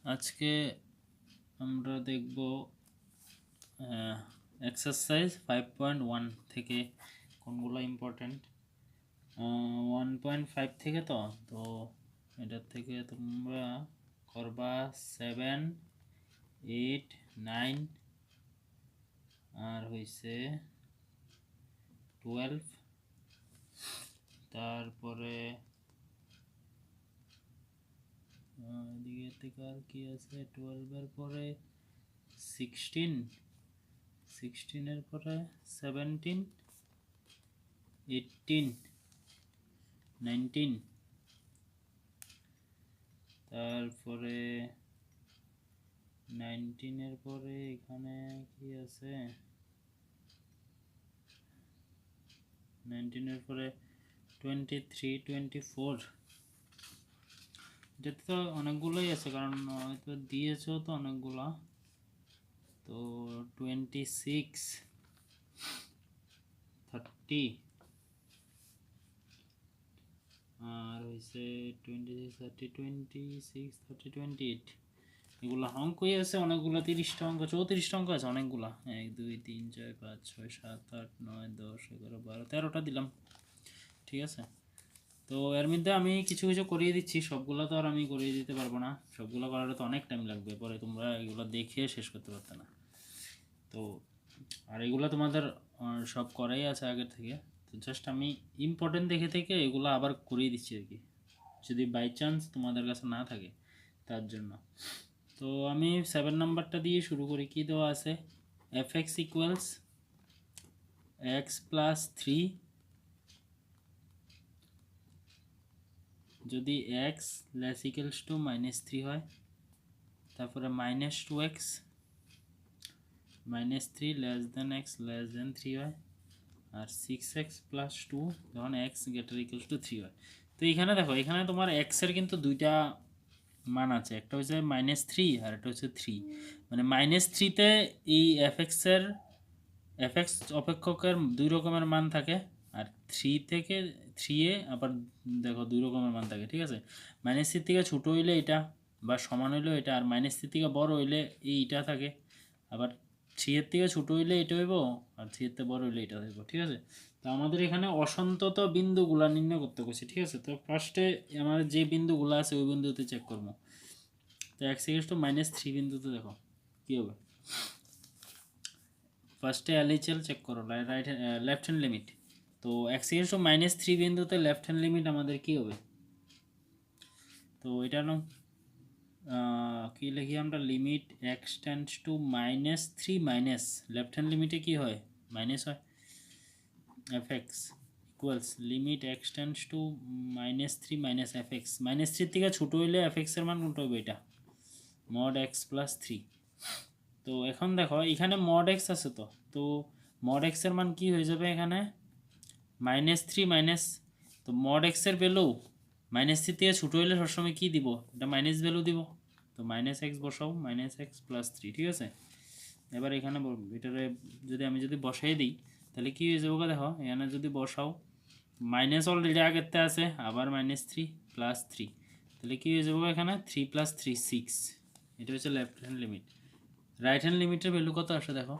আজকে আমরা দেখব এক্সারসাইজ 5.1 থেকে কোনগুলো ইম্পর্টেন্ট। 1.5 থেকে তো এটার থেকে তোমরা করবা 7, 8, 9 আর হইছে 12। তারপরে এদিকে থেকে আর কি আছে, 12 এর পরে 16, 16 এর পরে 17, 18, 19, তারপরে 19 এর পরে এখানে কি আছে, 19 এর পরে 23, 24। এটাতে তো অনেকগুলোই আছে, কারণ হয়তো দিয়েছো তো অনেকগুলা। তো 26, 30 আর হয়েছে 26, 30, 26, 30, 28। এগুলো অঙ্কই আছে অনেকগুলো, 30টা অঙ্ক, 34টা অঙ্ক আছে অনেকগুলা। 1, 2, 3, 4, 5, 6, 7, 8, 9, 10, 11, 12, 13টা দিলাম। ঠিক আছে, তো এর মধ্যে আমি কিছু কিছু করিয়ে দিচ্ছি, সবগুলো তো আর আমি করিয়ে দিতে পারবো না। সবগুলো করালে তো অনেক টাইম লাগবে, পরে তোমরা এগুলো দেখে শেষ করতে পারতে না। তো আর এগুলো তোমাদের সব করাই আছে আগের থেকে। তো জাস্ট আমি ইম্পর্টেন্ট দেখে থেকে এগুলো আবার করিয়ে দিচ্ছি আর কি, যদি বাই চান্স তোমাদের কাছে না থাকে তার জন্য। তো আমি 7 নাম্বারটা দিয়ে শুরু করি। কি দেওয়া আছে, fx ইকুয়ালস x প্লাস 3 যদি x লেস ইকুয়ালস টু -3 হয়, তারপরে -2x -3 less than x less than 3 হয়, আর 6x প্লাস 2 যখন x গ্রেটার ইকুয়ালস টু 3 হয়। তো এখানে দেখো, এখানে তোমার x এর কিন্তু দুইটা মান আছে, একটা হচ্ছে -3 আর একটা হচ্ছে 3। মানে -3তে এই এফএক্স অপেক্ষকের দুই রকমের মান থাকে, আর 3 থেকে 3 আবার দেখো দুই রকমের মান থাকে। ঠিক আছে, -3 থেকে ছোটো হইলে এটা বা সমান হইলেও এটা, আর -3 থেকে বড় হইলে এইটা থাকে। আবার 3 এর থেকে ছোটো হইলে এটা হইব, আর 3 এর থেকে বড় হইলে এটা হইব। ঠিক আছে, তো আমাদের এখানে অসন্তত বিন্দুগুলা নির্ণয় করতে বলছি। ঠিক আছে, তো ফার্স্টে আমাদের যে বিন্দুগুলো আছে ওই বিন্দুতে চেক করবো। তো x ইকুয়ালস টু -3 বিন্দুতে দেখো কী হবে। ফার্স্টে LHL চেক করো, লেফট হ্যান্ড লিমিট। তো x ইকুয়ালস টু -3 বিন্দুতে লেফট হ্যান্ড লিমিট আমাদের কী হবে। তো এটা নাম কী লিখি আমরা, limit x tends two -3 minus left hand লিমিটে কী হয়, মাইনাস হয়। fx equals limit x tends two -3 minus fx, -3 থেকে ছোটো হইলে fx এর মান কোনটা হবে, এটা mod x প্লাস 3। তো এখন দেখো এখানে mod x আছে, তো mod x এর মান কি হয়ে যাবে এখানে, -3 মাইনাস, তো mod x এর ভ্যালু -3 থেকে ছোটো হইলে সবসময় কী দিব, এটা মাইনাস ভ্যালু দিব। তো -x বসাও, -x প্লাস 3। ঠিক আছে, এবার এখানে এটারে যদি বসাই দিই তাহলে কী হয়ে যাবো, দেখো এখানে যদি বসাও, মাইনাস অলরেডি আগেরতে আছে, আবার -3 প্লাস 3, তাহলে কী হয়ে যাবো এখানে 3 প্লাস 3 6। এটা হচ্ছে left hand limit. Right hand লিমিটের ভ্যালু কত আসে দেখো,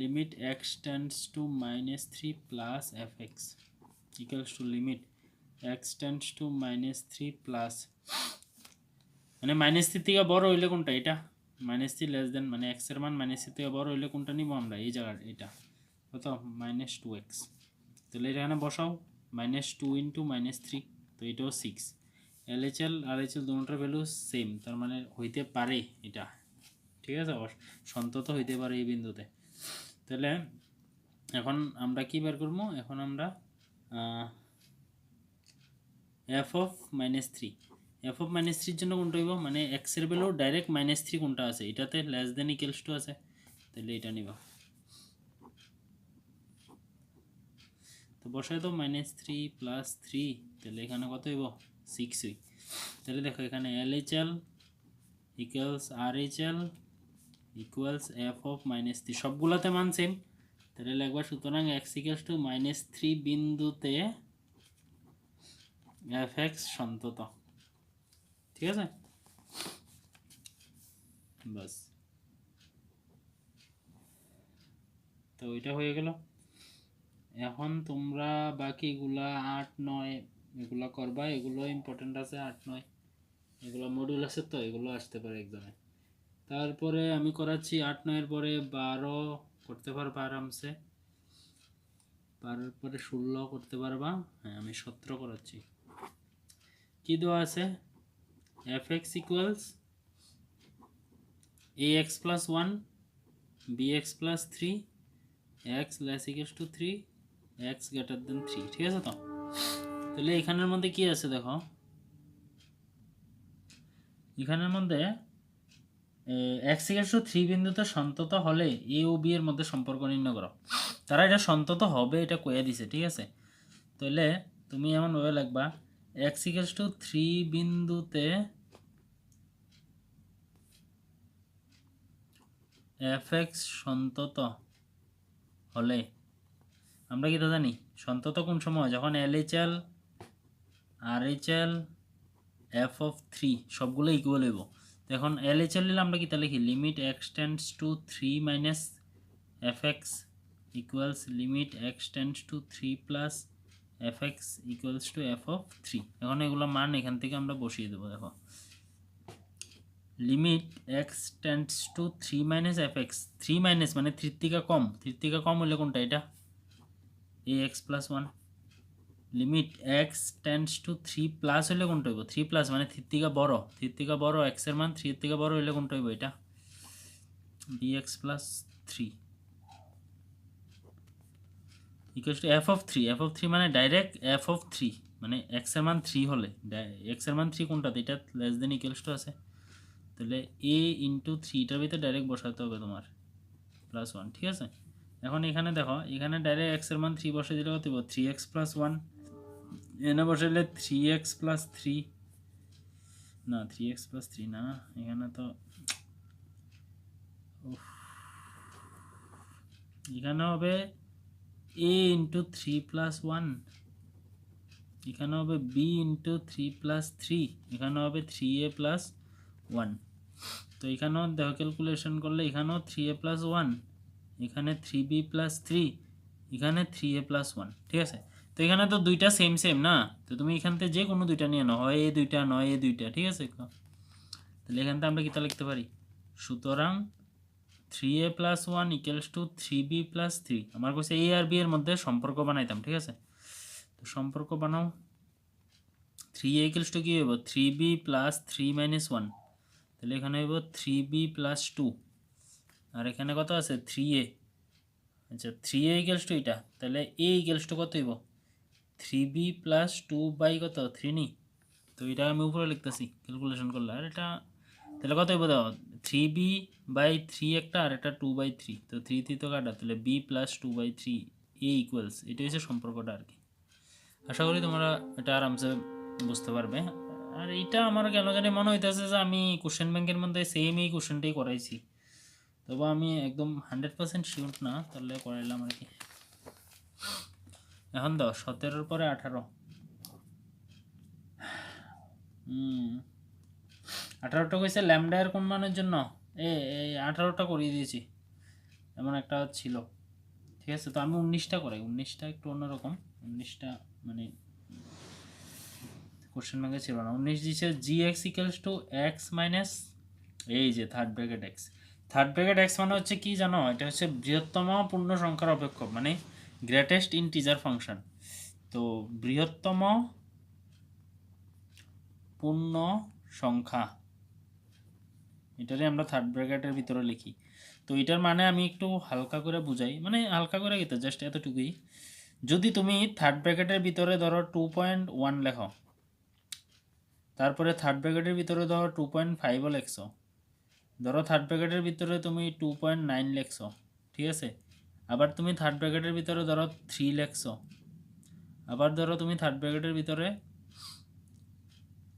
limit x tends two -3 plus fx equals to limit x tends two -3 plus, মানে -3 থেকে বড় হইলে কোনটা, এটা -3 লেস দেন, মানে x এর মান -3 থেকে বড় হইলে কোনটা নিব আমরা, এই জায়গার এটা কত -2x। তাহলে এখানে বসাও, -2 ইন্টু -3, তো এটাও 6। LHL আর HL দুটোটার ভ্যালু সেম, তার মানে হইতে পারে এটা। ঠিক আছে, সন্তত হইতে পারে এই বিন্দুতে। তাহলে এখন আমরা কি বের করবো, এখন আমরা f অফ -3, f অফ -3 জন্য কোনটা হইব, মানে x এর ভ্যালু ডাইরেক্ট -3 কোনটা আছে, এটাতে লেস দেন ইকুয়ালস টু আছে, তাহলে এটা নিবা। তো বসাই দাও -3 প্লাস 3, তাহলে এখানে কত হইব 6 হই। তাহলে দেখো এখানে LHL equals RHL equals f of -3, সবগুলোতে মান সেম, তাহলে লিখবা সুতরাং x ইকুয়ালস টু -3 বিন্দুতে fx সন্তত। ঠিক আছে, বাস, তো এটা হয়ে গেল। এখন তোমরা বাকিগুলা 8-9 এগুলো করবা, এগুলো ইম্পর্টেন্ট আছে। 8-9 এগুলো মডিউল আছে, তো এগুলো আসতে পারে এক্সামে। তারপরে আমি করাচ্ছি 8-9 পরে 12 করতে পারবা আরামসে, 12 পরে 16 করতে পারবা। হ্যাঁ, আমি 17 করাচ্ছি। কি দেওয়া আছে? fx equals ax plus 1 bx plus 3 x less equals to 3 x greater than 3, ঠিক আছে? তো তাহলে এখানের মধ্যে কি আছে দেখো, এখানের মধ্যে x ইকুয়ালস টু 3 বিন্দুতে সন্তত হলে a ও b এর মধ্যে সম্পর্ক নির্ণয় করো। তারা এটা সন্তত হবে এটা কয়ে দিছে, ঠিক আছে? তাহলে তুমি এমনভাবে লিখবা x ইকুয়ালস টু 3 বিন্দুতে fx সন্তত হলে, আমরা কি তা জানি সন্তত কোন সময়? যখন LHL RHL f of 3 সবগুলো ইকুয়াল হইব। এখন LHL নিলে আমরা কি তা লিখি? Limit x tends two 3 minus fx equals limit x tends two 3 plus fx equals to f of 3। এখন এগুলো মান এখান থেকে আমরা বসিয়ে দেবো। দেখো limit x tends two 3 minus fx, 3 minus মানে 3 থেকে কম, 3 থেকে কম হলে কোনটা? এটা ax plus 1। Limit x tends two 3 plus হলে কোনটা হইব? 3 প্লাস মানে 3 থেকে বড়, 3 থেকে বড় x এর মান 3 থেকে বড় হলে কোনটা হইব? এটা bx plus 3 equals to f of 3। f of 3 মানে ডাইরেক্ট f of 3 মানে x এর মান 3 হলে, x এর মান 3 কোনটাতে? এটা লেস দেন ইকুয়ালস টু আছে, তাহলে a ইন্টু 3 এটার ভিতরে ডাইরেক্ট বসাতে হবে তোমার প্লাস 1, ঠিক আছে? এখন এখানে দেখো, এখানে ডাইরেক্ট x এর মান 3 বসে দিলে কত হইব? 3x plus 1। এখানে বসাইলে 3x প্লাস 3, না 3x প্লাস 3 না, এখানে তো এখানে হবে a ইন্টু 3 প্লাস 1, এখানে হবে b ইন্টু 3 প্লাস 3, এখানে হবে 3a প্লাস 1। তো এখানেও দেখো ক্যালকুলেশন করলে এখানেও 3a প্লাস 1, এখানে 3b প্লাস 3, এখানে 3a প্লাস 1, ঠিক আছে? তো এখানে তো দুইটা সেম সেম না, তো তুমি এখান থেকে যে কোনো দুইটা নিয়ে নাও, হয় এ দুইটা নয় এ দুইটা, ঠিক আছে? তাহলে এখান থেকে আমরা কিতা লিখতে পারি? সুতরাং 3a plus 1 equals to 3b plus 3। আমার কাছে a আর b এর মধ্যে সম্পর্ক বানাইতাম, ঠিক আছে? তো সম্পর্ক বানাও। 3a ইকুয়ালস টু কি হইব? 3b প্লাস 3 মাইনাস 1, তাহলে এখানে হইব 3b প্লাস 2, আর এখানে কত আছে? 3a। আচ্ছা 3a ইকুয়ালস টু এটা, তাহলে a ইকুয়ালস টু কত হইব? 3b প্লাস 2 বাই কত? 3 নি। তো এটা আমি উপরে লিখতেছি ক্যালকুলেশন করলে, আর এটা তাহলে কত হইব? দাও 3b বাই 3 একটা, আর এটা 2 বাই 3, তো 3 3 তো কাটা, তাহলে b plus 2 by 3 a equals, এটা হচ্ছে সম্পর্কটা আর কি। আশা করি তোমরা এটা আরামসে বুঝতে পারবে। আর এইটা আমার কেন জানি মনে হইতেছে যে আমি কোশ্চেন ব্যাংকের মধ্যে সেম এই কোশ্চেনটাই করাইছি, তবে আমি একদম 100% শিওর না, তাহলে করাইলাম আর কি। এখন দাও 17 পরে 18, 18টা কইছে ল্যামডা এর কোন মানের জন্য? এই 18টা করিয়ে দিয়েছি, এমন একটা ছিল, ঠিক আছে? তো আমি 19টা করাই, 19টা একটু অন্যরকম। 19টা মানে কোশ্চেন ব্যাংকে ছিল না। 19 দিচ্ছে g x equals to x minus, এই যে third bracket x. Third bracket x মানে হচ্ছে কি জানো? এটা হচ্ছে বৃহত্তম পূর্ণ সংখ্যার অপেক্ষক, মানে গ্রেটেস্ট ইন্টিজার ফাংশন। তো বৃহত্তম পূর্ণ সংখ্যা, এটারে আমরা থার্ড ব্র্যাকেটের ভিতরে লিখি। তো এটার মানে আমি একটু হালকা করে বুঝাই, মানে হালকা করে গেতে জাস্ট এতটুকুই। যদি তুমি থার্ড ব্র্যাকেটের ভিতরে ধরো 2.1 লেখো, তারপরে থার্ড ব্র্যাকেটের ভিতরে ধরো 2.5ও লেখছো, ধরো থার্ড ব্র্যাকেটের ভিতরে তুমি 2.9 লেখছো, ঠিক আছে? আবার তুমি থার্ড ব্র্যাকেটের ভিতরে ধরো 3 লেখছো, আবার ধরো তুমি থার্ড ব্র্যাকেটের ভিতরে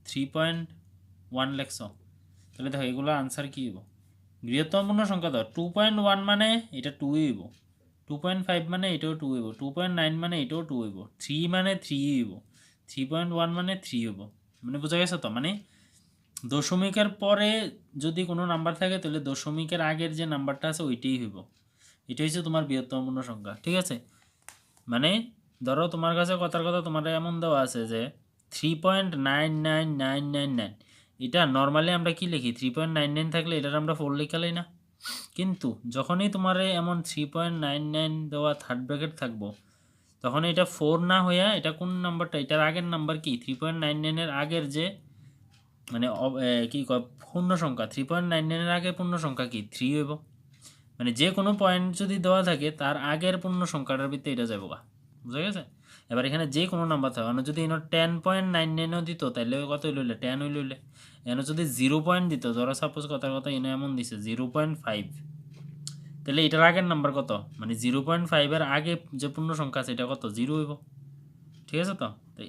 3.1 লেখছো, তাহলে দেখো এগুলো আনসার কী হইব? বৃহত্তম পূর্ণ সংখ্যা ধর 2.1 মানে এটা 2 হইব, 2.5 মানে এটাও 2 হইব, 2.9 মানে এটাও 2 হইব, 3 মানে 3 হইব, 3.1 মানে 3 হইব। মানে বোঝা গেছে তো? মানে দশমিকের পরে যদি কোনো নাম্বার থাকে তাহলে দশমিকের আগের যে নাম্বারটা আছে ওইটাই হইব। এটা হচ্ছে তোমার বৃহত্তম পূর্ণ সংখ্যা, ঠিক আছে? মানে ধরো তোমার কাছে কথার কথা তোমার এমন দেওয়া আছে যে 3.99999, এটা নর্মালি আমরা কি লিখি? 3.99 থাকলে এটার আমরা 4 লিখালেই না। কিন্তু যখনই তোমার এমন 3.99 দেওয়া থার্ড ব্র্যাকেট থাকবো, তখন এটা 4 না হইয়া এটা কোন নাম্বারটা, এটার আগের নাম্বার কি 3.99-এর আগের যে মানে কি কয় পূর্ণ সংখ্যা, 3.99-এর আগে পূর্ণ সংখ্যা কি 3 হইব। মানে যে কোনো পয়েন্ট যদি দেওয়া থাকে তার আগের পূর্ণ সংখ্যাটার ভিতরে এটা যাবো গা, বুঝা গেছে? এবার এখানে যে কোনো নাম্বার থাকে, মানে যদি এনে 10.99ও দিত তাহলে কত হইলে 10 হইলে, এনে যদি 0 পয়েন্ট দিত, ধরো সাপোজ কথার কথা এনে এমন দিছে 0.5, তাহলে এটার আগের নাম্বার কত, মানে 0.5-এর আগে যে পূর্ণ সংখ্যা আছে এটা কত 0 হইব, ঠিক আছে? তো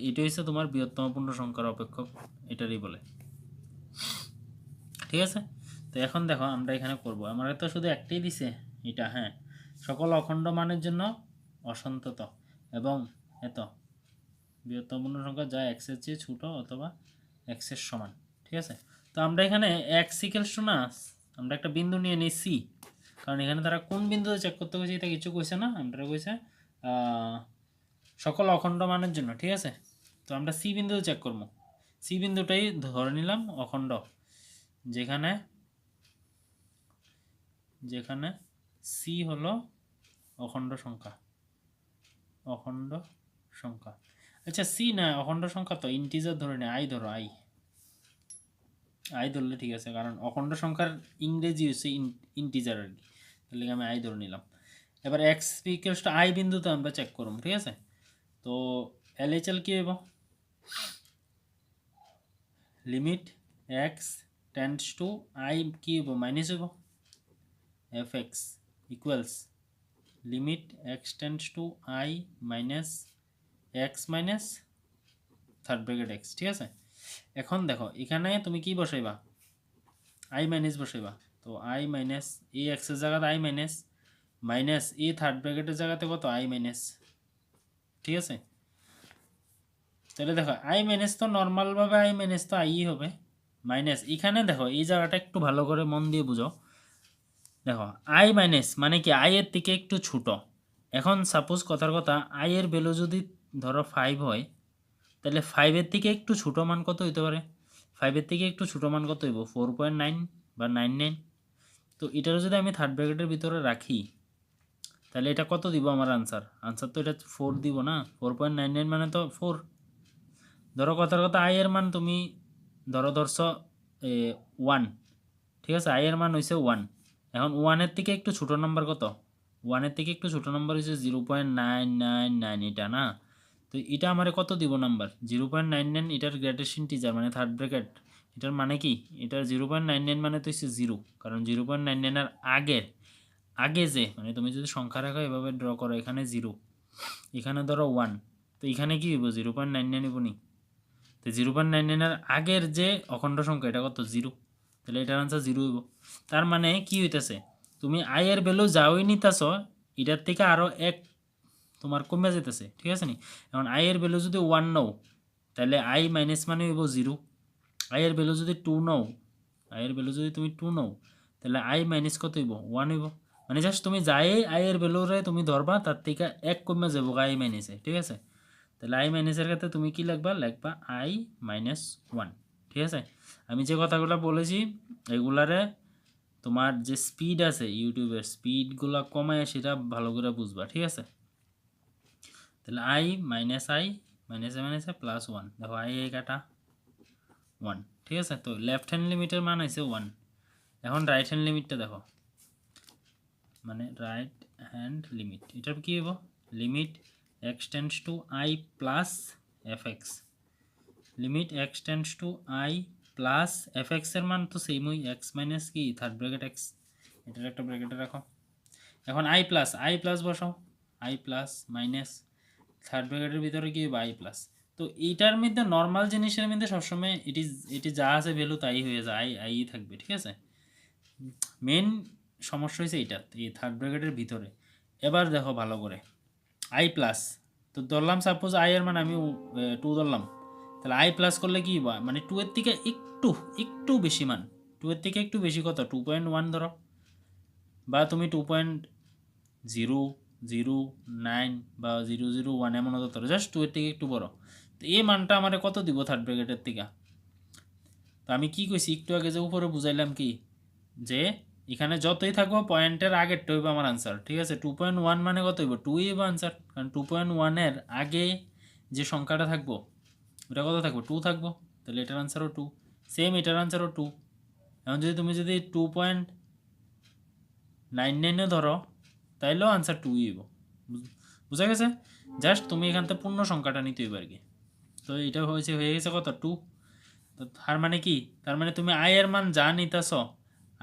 এটা হচ্ছে তোমার বৃহত্তম পূর্ণ সংখ্যার অপেক্ষক, এটারই বলে, ঠিক আছে? তো এখন দেখো আমরা এখানে করব, আমার তো শুধু একটাই দিছে এটা, হ্যাঁ, সকল অখণ্ড মানের জন্য অসন্তত এবং এত বৃহত্তম পূর্ণ সংখ্যা যা x এর চেয়ে ছোট অথবা x এর সমান, ঠিক আছে? তো আমরা এখানে x ইকুয়ালস টু না, আমরা একটা বিন্দু নিয়ে নিই c, কারণ এখানে তারা কোন বিন্দুতে চেক করতে কইছে এটা কিছু কইছে না, আমরা কইছে সকল অখণ্ড মানের জন্য, ঠিক আছে? তো আমরা c বিন্দুতে চেক করব, c বিন্দুটাই ধরে নিলাম অখণ্ড, যেখানে যেখানে c হলো অখণ্ড সংখ্যা, অখণ্ড সংখ্যা। আচ্ছা c না অখণ্ড সংখ্যা তো ইন্টিজার ধরে নে, i ধরো, i ধরলে ঠিক আছে, কারণ অখণ্ড সংখ্যার ইংরেজি হচ্ছে ইন্টিজার আর কি, তাহলে আমি i ধরে নিলাম। এবার x ইকুয়ালস টু i বিন্দুতে আমরা চেক করব, ঠিক আছে? তো LHL কি হইব? Limit x tends two i কি হইব? মাইনাস হইব fx equals limit x tends two i minus x minus third bracket x, ঠিক আছে? এখন দেখো এখানে তুমি কি বসাইবা? i মাইনাস বসাইবা, তো i মাইনাস এই x এর জায়গাতে i মাইনাস মাইনাস এই থার্ড ব্র্যাকেটের জায়গাতে কত i মাইনাস, ঠিক আছে? তাহলে দেখো i মাইনাস তো নর্মালভাবে i মাইনাস তো i হবে, মাইনাস এখানে দেখো এই জায়গাটা একটু ভালো করে মন দিয়ে বুঝো, দেখো i মাইনাস মানে কি i এর থেকে একটু ছোট। এখন সাপোজ কথার কথা i এর ভ্যালু যদি ধরো 5 হয়, তাহলে 5 এর থেকে একটু ছোট মান কত হইতে পারে? 5 এর থেকে একটু ছোট মান কত হইব? 4.9 বা 99। তো এটারও যদি আমি থার্ড ব্র্যাকেটের ভিতরে রাখি তাহলে এটা কত দিব আমার আনসার? আনসার তো এটা 4 দিব না, 4.99 মানে তো 4। ধরো কথার কথা i এর মান তুমি ধরছো 1, ঠিক আছে? i এর মান হইছে 1। এখন 1 এর থেকে একটু ছোট নাম্বার কত? 1 এর থেকে একটু ছোট নাম্বার হইছে 0.999, এটা না? তো এটা আমারে কত দিব নাম্বার? 0.99, এটার গ্রেটেস্ট ইন্টিজার মানে থার্ড ব্র্যাকেট, এটার মানে কি? এটার 0.99 মানে তো হচ্ছে 0, কারণ 0.99 এর আগে যে মানে তুমি যদি সংখ্যা রাখো এভাবে ড্র করো, এখানে 0, এখানে ধরো 1, তো এখানে কি হইব? 0.99 হইব নি? তো 0.99 এর আগের যে অখণ্ড সংখ্যা এটা কত? 0, তাহলে এটার আনসার 0 হইব। তার মানে কি হইতেছে? তুমি i এর ভ্যালু যাওই নিতেছ, এটার থেকে আরও 1 তোমার কমে যেতেছে, ঠিক আছে নি? এখন i এর ভ্যালু যদি 1 নাও তাহলে i মাইনাস মানে হইব 0, i এর ভ্যালু যদি 2 নাও, i এর ভ্যালু যদি তুমি 2 নাও তাহলে i মাইনাস কত হইব? 1 হইব। মানে জাস্ট তুমি যাই i এর ভ্যালুরে তুমি ধরবা তার থেকে 1 কমে যাবো i মাইনাসে, ঠিক আছে? তাহলে i মাইনাসের ক্ষেত্রে তুমি কি লিখবা? লিখবা i মাইনাস 1, ঠিক আছে? আমি যে কথাগুলো বলেছি এগুলারে তোমার যে স্পিড আছে ইউটিউবের স্পিডগুলো কমায় সেটা ভালো করে বুঝবা, ঠিক আছে? তাহলে i মাইনাসে প্লাস 1, দেখো i কাটা 1, ঠিক আছে? তো লেফট হ্যান্ড লিমিটের মান হয়েছে 1। এখন রাইট হ্যান্ড লিমিটটা দেখো, মানে রাইট হ্যান্ড লিমিট এটা কি হইব? Limit x tends two i plus fx, limit x tends two i plus fx এর মান তো সেমই, x মাইনাস কি থার্ড ব্র্যাকেট x, এটার একটা ব্র্যাকেটে রাখো। এখন i প্লাস বসাও, i প্লাস মাইনাস থার্ড ব্র্যাকেটের ভিতরে কি হবে? i plus. তো এইটার মধ্যে নর্মাল জিনিসের মধ্যে সবসময় এটি যা আছে ভ্যালু তাই হয়ে যায়, i থাকবে, ঠিক আছে? মেন সমস্যা হয়েছে এইটা, এই থার্ড ব্র্যাকেটের ভিতরে। এবার দেখো ভালো করে i প্লাস, তো ধরলাম সাপোজ i এর মান আমি 2 ধরলাম, তাহলে আই প্লাস করলে কি বা মানে 2 এর থেকে একটু একটু বেশি মান, 2 এর থেকে একটু বেশি কত 2.1 ধরো, বা তুমি 2.009 বা 001 এমন হতে ধরো, জাস্ট 2 এর থেকে একটু বড়। তো এই মানটা আমার কত দিব থার্ড ব্র্যাকেটের থেকে? তো আমি কি কইছি একটু আগে যে উপরে বুঝাইলাম কি, যে এখানে যতই থাকবো পয়েন্টের আগেরটা হইব আমার আনসার, ঠিক আছে? 2.1 মানে কত হইব? 2 হইব আনসার, কারণ 2.1 এর আগে যে সংখ্যাটা থাকবো ওটা কত থাকবো? 2 থাকবো, তাহলে এটার আনসারও 2, সেম এটার আনসারও 2। এখন যদি তুমি 2.99 ধরো তাইলেও আনসার 2 হইব, বুঝা গেছে? জাস্ট তুমি এখান থেকে পূর্ণ সংখ্যাটা নিতে হইব আর কি। তো এটা হয়ে গেছে কত 2। তো তার মানে কি, তার মানে তুমি আয়ের মান যা নিতেছ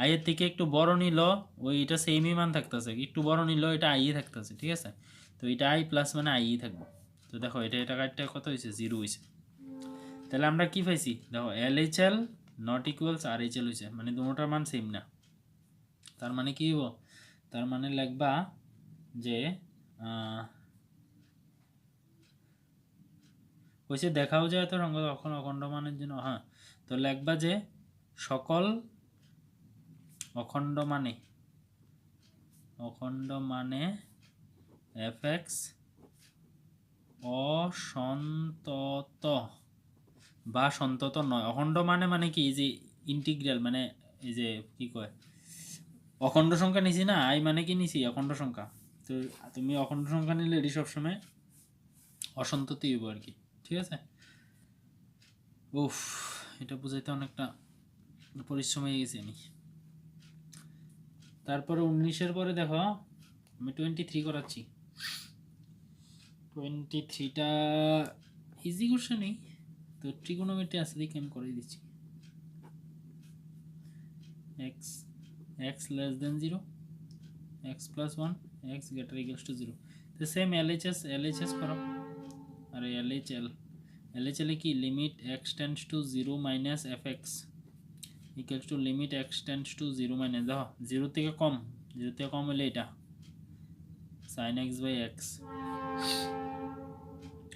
আয়ের থেকে একটু বড় নিল ওই এটা সেমই মান থাকতেছে, একটু বড় নিল এটা আই থাকতেছে, ঠিক আছে? তো এটা আই প্লাস মানে আই থাকবো। তো দেখো এটা কাটটা কত হয়েছে? 0 হয়েছে। তাহলে আমরা কি পাইছি দেখো, L H L not equals R H L হয়েছে, মানে দুটোটার মান সেম না। তার মানে কি হইব? তার মানে লিখবা যে হয়েছে দেখাও যায় তো সংখ্যা তখন অখণ্ড মানের জন্য, হ্যাঁ। তো লিখবা যে সকল অখণ্ড মানে এফ এক্স অসন্তত বা সন্তত নয়। অখণ্ড মানে কি, এই যে ইন্টিগ্রাল মানে এই যে কি কয় অখণ্ড সংখ্যা নিছি না, আই মানে কি নিছি অখণ্ড সংখ্যা। তো তুমি অখণ্ড সংখ্যা নিলে এটি সবসময় অসন্ততই হইব আর কি, ঠিক আছে? উফ, এটা বুঝাইতে অনেকটা পরিশ্রম হয়ে গেছি আমি। তারপরে 19-এর পরে দেখো আমি 23 করাচ্ছি। 23টা ইজি কোশ্চেনই, তো ট্রিগোনোমেট্রি আছে দেখে আমি করে দিচ্ছি। x less than 0, x plus 1, x greater equals to 0। তো সেম LHS করো, আর LHL এ কি limit x tends to 0 minus fx equals to limit x tends to 0 minus, দেখো 0 থেকে কম হলে এটা sin x বাই x,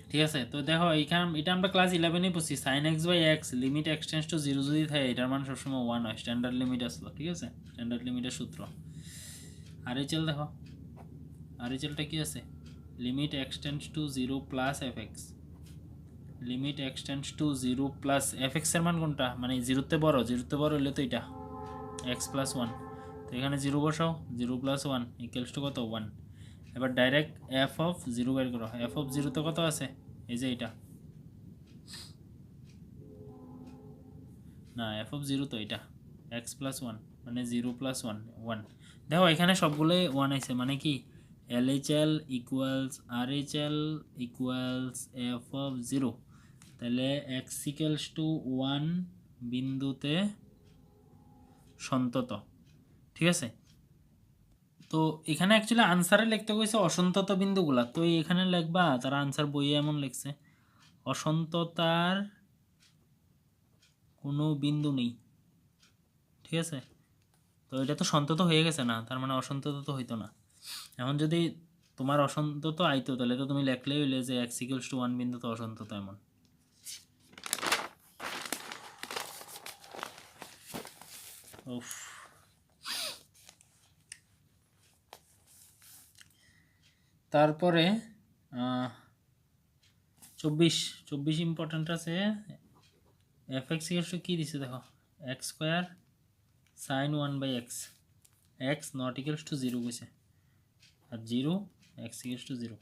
ঠিক আছে? তো দেখো এইখানে এটা আমরা ক্লাস 11-এ পড়ছি, sin x by x limit x tends to 0 যদি থাকে এটার মান সবসময় 1 হয়, স্ট্যান্ডার্ড লিমিট আসলো, ঠিক আছে? স্ট্যান্ডার্ড লিমিটের সূত্র। RHL দেখো, RHLটা কি আছে? Limit x tends to 0 plus fx, limit x tends to 0 plus fx এর মান কোনটা, মানে 0 তে বড় হলে তো এটা x প্লাস 1। তো এখানে 0 বসাও, 0 প্লাস 1 ইকুয়ালস টু কত? 1। এবার ডাইরেক্ট f অফ 0 বের করো, f অফ 0 তো কত আছে? এই যে এটা না, f অফ 0 তো এটা x প্লাস 1 মানে 0 প্লাস 1 1। দেখো এখানে সবগুলোই 1 আছে, মানে কি LHL equals RHL equals f of 0, তাহলে x ইকুয়ালস টু 1 বিন্দুতে সন্তত, ঠিক আছে? তো এখানে অ্যাকচুয়ালি আনসারে লিখতে কইছে অসন্তত বিন্দুগুলা, তো এখানে লিখবা তারা আনসার বইয়ে এমন লিখছে অসন্ততার কোনো বিন্দু নেই, ঠিক আছে? তো এটা তো সন্তত হয়ে গেছে না, তার মানে অসন্তত তো হইতো না। এখন যদি তোমার অসন্তত আইতো তাহলে তো তুমি লেখলেই হইলে যে x ইকুয়ালস টু 1 বিন্দু তো অসন্তত এমন। উফ, তারপরে 24 ইম্পর্টেন্ট আছে। এফ এক্স ইকুয়ালস টু কি দিছে দেখো, x square sin 1 by x, x not equals to 0 কইছে, আর 0 x ইকুয়ালস টু 0।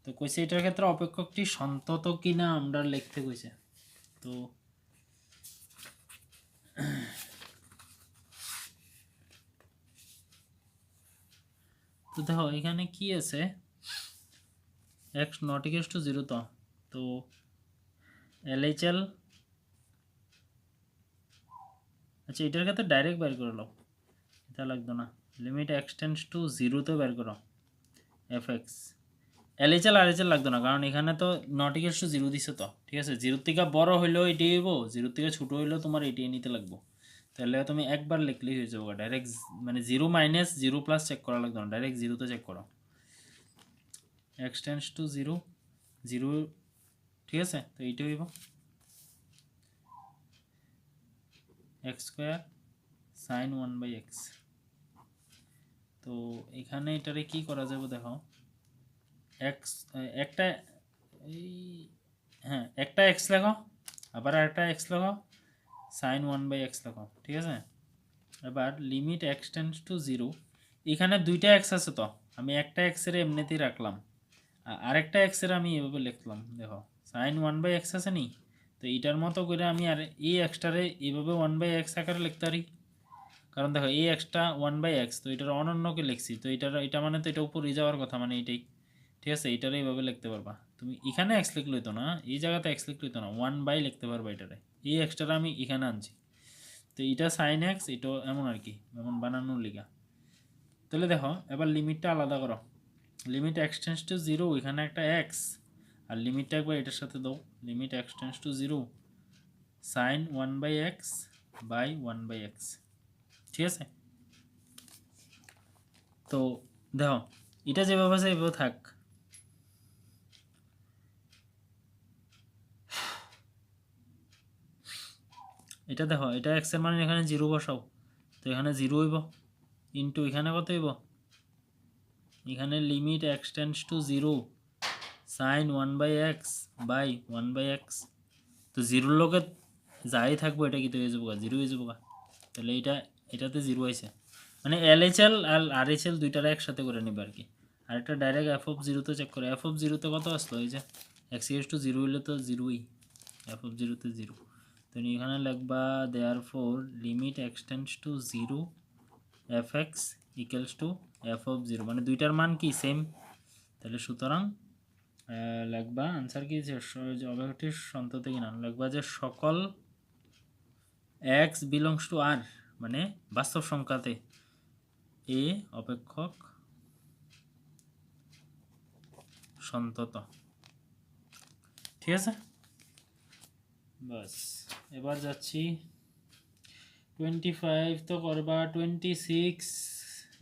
তো কইছে এটার ক্ষেত্রে অপেক্ষকটি সন্তত কিনা আমরা লিখতে কইছে। তো তো দেখো এখানে কি আছে, x নট ইকুয়ালস টু 0, তো LHL, আচ্ছা এটার ক্ষেত্রে ডাইরেক্ট বের করে নাও, এটা লাগতো না, লিমিট x টেন্ডস টু 0 তে বের করো fx, LHL RHL লাগতো না, কারণ এখানে তো নট ইকুয়ালস টু 0 দিছে, তো ঠিক আছে? 0 থেকে বড় হইলেও এটাই হইব, 0 থেকে ছোট হইলেও তোমার এটাই নিতে লাগবো। তাহলে তুমি একবার লিখলেই হয়ে যাবে, ডাইরেক্ট মানে 0 মাইনাস 0 প্লাস চেক করা লাগতো না, ডাইরেক্ট 0 তে চেক করো, x টেন্ডস টু 0 0, ঠিক আছে? তো এইটা হইব এক্স স্কোয়ার সাইন 1/x। তো এখানে এটারে কি করা যাবে দেখো, এক্স একটা এই হ্যাঁ একটা এক্স লেখো, আবার আরেকটা এক্স লেখো, সাইন 1/x লেখো, ঠিক আছে। এবার লিমিট এক্স টেন্ডস টু 0, এখানে দুইটা এক্স আছে তো আমি একটা এক্সের এমনিতেই রাখলাম, আরেকটা এক্সের আমি এভাবে লিখলাম, দেখো সাইন 1/x আছে নি, তো এইটার মতো করে আমি আর এই এক্সটারে এইভাবে 1/x আকারে লিখতে পারি, কারণ দেখো এই এক্সটা 1/x, তো এটার অনন্যকে লিখছি, তো এটা মানে তো এটা উপরে যাওয়ার কথা, মানে এইটাই, ঠিক আছে। এটারে এইভাবে লিখতে পারবা তুমি, এখানে এক্স লিখলে হতো না, এই জায়গাতে এক্স লিখলে হতো না, 1/, লিখতে পারবা এটারে, এই এক্সটারে আমি এখানে আনছি, তো এটা সাইন এক্স, এটা এমন আর কি, এমন বানানোর লিগা। তাহলে দেখো এবার লিমিটটা আলাদা করো, লিমিট এক্স টেন্স টু 0, এখানে একটা এক্স, আর লিমিটটা একবার এটার সাথে দাও, limit x tends to 0 sine 1/x by 1/x, ঠিক আছে। তো দেখো এটা যেভাবে আছে এভাবে থাক, এটা দেখো এটা এক্স এর মানে এখানে 0 বসাও, তো এখানে 0 হইব, ইন্টু এখানে কত হইব, এখানে limit x tends to 0 sine 1/x by 1/x, তো 0 লোকে যাই থাকবো এটা কি হয়ে যাবো, 0 হয়ে যাবো, তাহলে এটাতে 0 আছে, মানে LHL আর RHL দুইটারে একসাথে করে নিবে আর কি। আর একটা ডাইরেক্ট f(0) তে চেক করে, f(0) তে কত আসলো, এই যে x = 0 হইলে তো 0ই, f(0) তে 0, তো এখানে লিখবা therefore limit x tends to 0 fx equals to f(0), মানে দুইটার মান কি সেম, তাহলে সুতরাং লিখবা আনসার কি, যে অবজেক্টিভ সন্তত কিনা, লিখবা যে সকল x বিলংস টু r, মানে বাস্তব সংখ্যাতে এ অপেক্ষক সন্তত, ঠিক আছে। বাস এবার যাচ্ছি 25 তো করবা, 26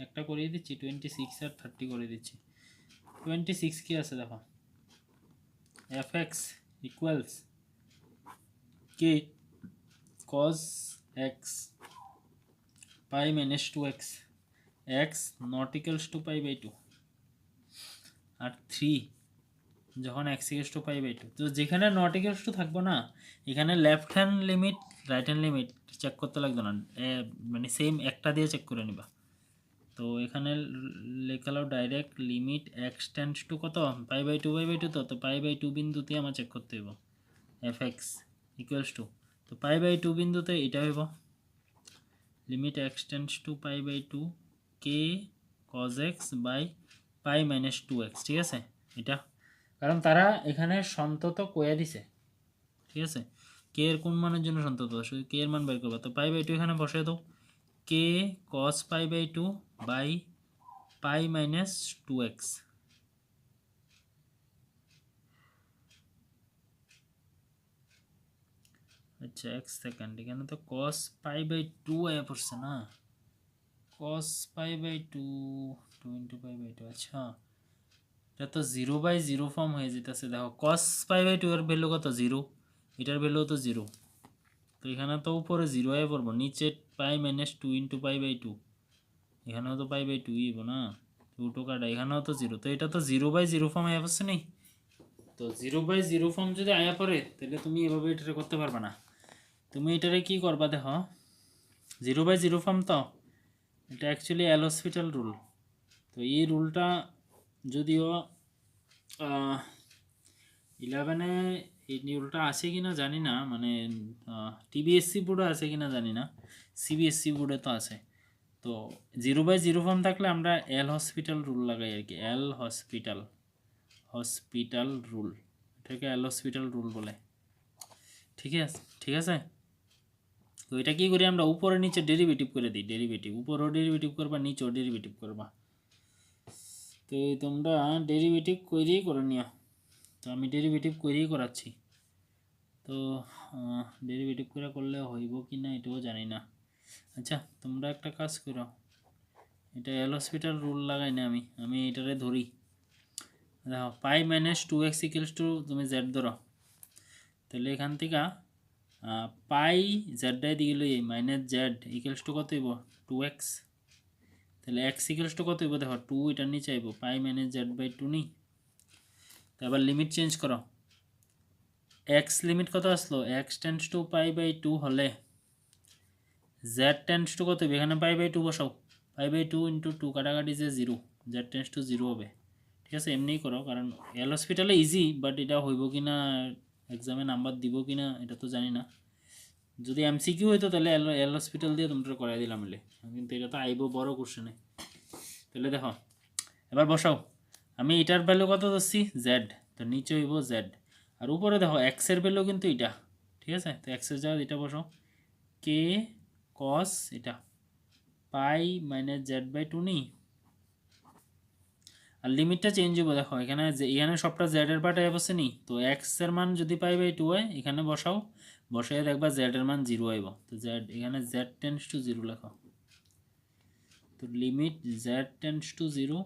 একটা করিয়ে দিচ্ছি, 26 আর 30 করে দিচ্ছি। 26 কি আছে দেখো, fx equals K cos x pi minus 2x, x not equals to pi by 2, আর 3 যখন x equals to pi by 2, তো যেখানে নট ইকুয়ালস টু থাকবো না, এখানে left hand limit right hand limit check করতে লাগবে না, মানে সেম একটা দিয়ে চেক করে নিবা। তো এখানে লেখালাও direct limit x tends to কত, পাই বাই 2 তো পাই বাই 2 বিন্দুতে আমার চেক করতে হইব fx ইকুয়ালস টু, তো পাই বাই 2 বিন্দুতে এটা হইব limit x tends to pi by 2 K cos x by pi minus 2x, ঠিক আছে। এটা কারণ তারা এখানে সন্তত কয়ে দিছে, ঠিক আছে। কে এর কোন মানের জন্য সন্তত, শুধু কে এর মান বের করবা, তো পাই বাই 2 এখানে বসাই দাও, K cos pi by 2 by pi minus 2x, আচ্ছা এক সেকেন্ড, এখানে তো cos পাই বাই 2 আয়া পড়ছে না, cos pi by 2 2 into pi by 2, আচ্ছা এটা তো 0/0 ফর্ম হয়ে যেতেছে, দেখো cos পাই বাই 2 এর ভ্যালু কত 0, এটার ভ্যালু তো 0, তো এখানে তো উপরে 0 আয়া পড়বো, নিচে পাই মাইনাস 2 ইন্টু পাই বাই 2, এখানেও তো পাই বাই 2 হইব না, 2 কাটা, এখানেও তো 0, তো এটা তো 0/0 ফর্ম আয়া পড়ছে নেই, তো 0/0 ফর্ম যদি আয়া পড়ে তাহলে তুমি এভাবে এটা করতে পারবে না, তুমি এটারে কি করবা দেখো 0/0 ফর্ম, তো এটা অ্যাকচুয়ালি এল'হসপিটাল রুল, তো এই রুলটা যদিও 11-এ এই রুলটা আছে কিনা জানি না, মানে TBSC বোর্ডে আছে কিনা জানি না, CBSC বোর্ডে তো আছে। তো 0/0 ফর্ম থাকলে আমরা এল'হসপিটাল রুল লাগাই আর কি, হসপিটাল রুল, এটাকে এল'হসপিটাল রুল বলে, ঠিক আছে, ঠিক আছে। তো এটা কি করি আমরা, উপরে নিচে ডেরিভেটিভ করে দিই, ডেরিভেটিভ উপরেও ডেরিভেটিভ করবা, নিচেও ডেরিভেটিভ করবা, তো তোমরা ডেরিভেটিভ করেই করে নিও, তো আমি ডেরিভেটিভ করেই করাচ্ছি, তো ডেরিভেটিভ করে করলে হইব কি না এটাও জানি না। আচ্ছা তোমরা একটা কাজ করো, এটা এল'হসপিটাল রুল লাগাই না, আমি এটারে ধরি, দেখো পাই মাইনাস 2x ইকুয়ালস টু তুমি জেড ধরো, তাহলে এখান থেকে পাই জেড আই দিয়ে গেলো মাইনাস জেড ইকুয়ালস টু কত হইব 2x, তাহলে x ইকুয়ালস টু কত হইব দেখো 2 এটার নিচে আইব পাই মাইনাস জেড বাই 2 নি। তো আবার লিমিট চেঞ্জ করো, x লিমিট কত আসলো x tends to pi by 2 হলে z টেন্ডস টু কত হবে এখানে পাই বাই 2 বসাও, পাই বাই 2 ইন্টু 2 কাটাকাটি যে 0, z টেন্ডস টু 0 হবে। ঠিক আছে, এমনিই করো কারণ এল হসপিটালে ইজি, বাট এটা হইব কি না এক্সামে নাম্বার দিব কি না এটা তো জানি না। যদি এমসিকিউ হইতো তাহলে এল হসপিটাল দিয়ে তোমরা করাই দিলাম বলে, কিন্তু এটা তো আইব বড় কোশ্চেনে। তাহলে দেখো এবার বসাও, আমি এটার ভ্যালু কত ধরছি জেড, তো নিচে হইব জেড, আর উপরে দেখো এক্সের ভ্যালু কিন্তু এটা। ঠিক আছে, তো এক্সের জায়গায় এটা বসাও কে কস এটা পাই মাইনাস জেড বাই 2 নি। আর লিমিটটা চেঞ্জ হইব দেখো এখানে সবটা জেড এর পার্টে বসে নি, তো এক্স এর মান যদি পাই বাই 2 হয় এখানে বসাও, বসাই দেখবা জেড এর মান 0 আইব, তো জেড এখানে জেড টেন্ডস টু 0 লেখো, তো লিমিট জেড টেন্ডস টু 0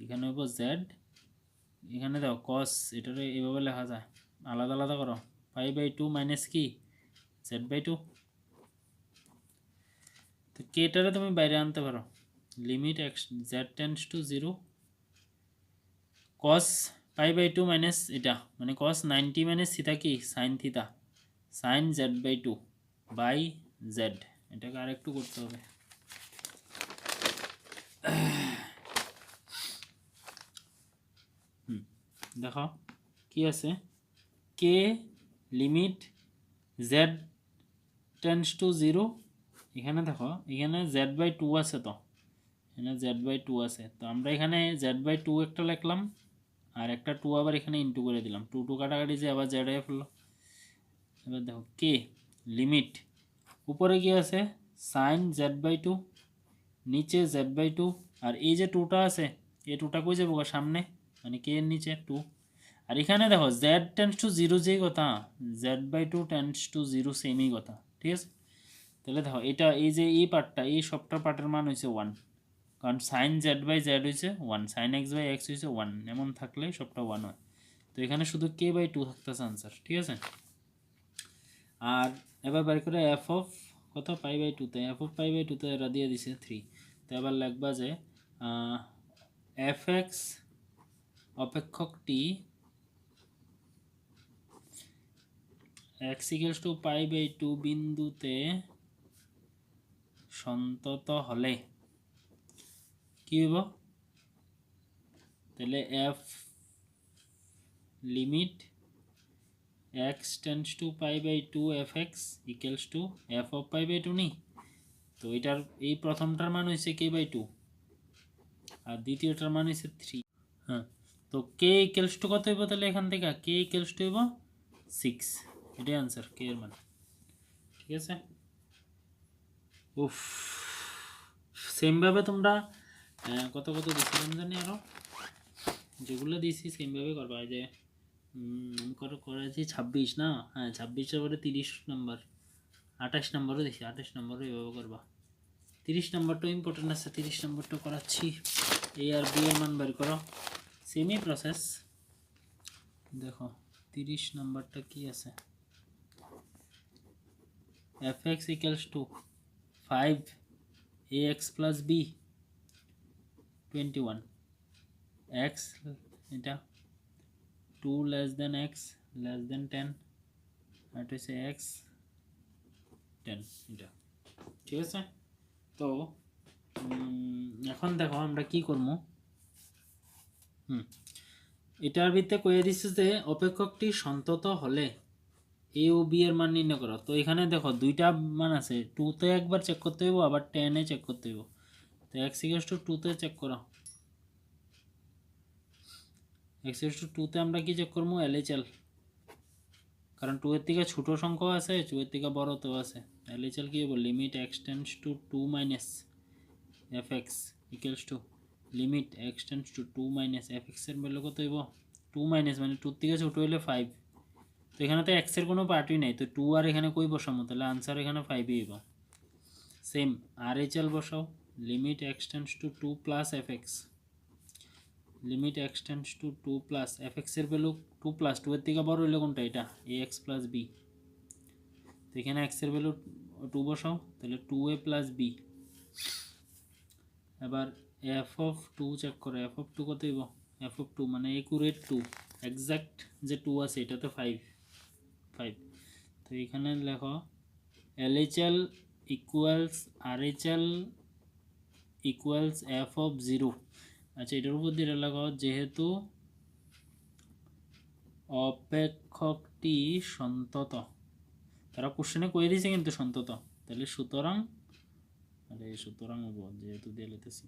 এখানে হইব জেড, এখানে দেখো কস এটারে এইভাবে লেখা যায়, আলাদা আলাদা করো পাই বাই 2 মাইনাস কি জেড বাই 2, তো কেটারে তুমি বাইরে আনতে পারো, limit x Z tends to 0 cos pi by 2 minus এটা মানে কস 90 মাইনাস থিতা কি sine theta, sine Z by 2 by Z, এটাকে আরেকটু করতে হবে। দেখো কি আছে K limit Z tends to 0, এখানে দেখো এখানে জেড বাই 2 আছে, তো এখানে জেড বাই 2 আছে, তো আমরা এখানে জেড বাই 2 একটা লিখলাম আর একটা 2 আবার এখানে ইন্টু করে দিলাম, 2 2 কাটাকাটি যে আবার জেড হয়ে ফেললো। এবার দেখো কে লিমিট উপরে কি আছে সাইন জেড বাই 2, নিচে জেড বাই 2, আর এই যে 2টা আছে এই 2টা কই যাবো সামনে মানে কে এর নিচে 2, আর এখানে দেখো জেড টেন্ডস টু 0 যেই কথা জেড বাই 2 টেন্ডস টু 0 সেমই কথা। ঠিক আছে, তাহলে দেখো এটা এই যে এই পার্টটা এই সবটা পার্টের মান হয়েছে 1, কারণ সাইন জেড বাই জেড হয়েছে 1, সাইন এক্স বাই এক্স হয়েছে 1, এমন থাকলে সবটা 1 হয়, তো এখানে শুধু কে বাই 2 থাকতেছে আনসার। ঠিক আছে, আর এবার বের করে এফ অফ কত পাই বাই 2 তে, এফ অফ পাই বাই 2 তে এরা দিয়ে দিছে 3, তো এবার লিখবা যে এফ এক্স অপেক্ষকটি x equals to pi by 2 বিন্দুতে সন্তত হলে কি হইব, তাহলে f limit x tends to pi by 2 f x equals to F of pi by 2 নি, তো এটার এই প্রথমটার মান হয়েছে কে বাই 2 আর দ্বিতীয়টার মান হয়েছে 3। হ্যাঁ, তো কে ইকুয়ালস টু কত হইব তাহলে এখান থেকে কে ইকুয়ালস টু হইব 6, এটাই আনসার কে এর মান। ঠিক আছে, উফ সেমভাবে তোমরা কত কত দিছিলাম জানি আরও, যেগুলো দিয়েছি সেমভাবে করবা, যে করেছি 26 না, হ্যাঁ 26 পরে 30 নম্বর 28 নম্বরও দিছি, 28 নম্বরও এভাবে করবা, 30 নম্বরটাও ইম্পর্টেন্ট আছে, 30 নম্বরটা করাচ্ছি। এ আর বি এর মান বের করো, সেমই প্রসেস। দেখো 30 নম্বরটা কি আছে, F x equals to 5 A X plus B 21, X এটা 2 less than X less than 10, আর এটা হচ্ছে এক্স 10 এটা। ঠিক আছে, তো এখন দেখো আমরা কি করবো, এটার ভিতরে কয়ে দিচ্ছে যে অপেক্ষকটি সন্তত হলে এ ও বি এর মান নির্ণয় করো, তো এখানে দেখো দুইটা মান আছে, 2 তে একবার চেক করতে হইব আবার 10 এ চেক করতে হইব, তো x ইকুয়ালস টু 2 তে চেক করো, x ইকুয়ালস টু 2 তে আমরা কি চেক করবো LHL, কারণ 2 এর থেকে ছোট সংখ্যা আছে 2 এর থেকে বড় তো আছে, LHL কি হবে limit x tends two 2 minus fx equals to limit x tends two 2 minus fx এর ভ্যালু কত হইব 2 মাইনাস মানে 2 থেকে ছোট হইলে 5, তো এখানে তো x এর কোনো পার্টই নাই, তো 2 আর এখানে কই বসাবো, তাহলে আনসার এখানে 5 ই হইব। সেম RHL বসাও, limit x tends two 2 plus fx, limit x tends two 2 plus fx এর ভ্যালু 2 প্লাস 2 এর থেকে বড় হইলে কোনটা এটা ax প্লাস b, তো এখানে এক্সের ভ্যালু 2 বসাও, তাহলে 2a প্লাস বি। এবার এফ অফ 2 চেক করো, এফ অফ 2 কত হইব? এফ অফ 2 মানে একুরেট 2, এক্সাক্ট যে 2 আছে এটাতে 5। তো এখানে লেখো LHL equals RHL equals F of 0। আচ্ছা, এটার উপর দিয়ে লেখো যেহেতু অপেক্ষকটি সন্তত, তারা কোশ্চেনে কয়ে দিয়েছে কিন্তু সন্তত, তাহলে সুতরাং, সুতরাং যেহেতু দিয়ে লিখতেছি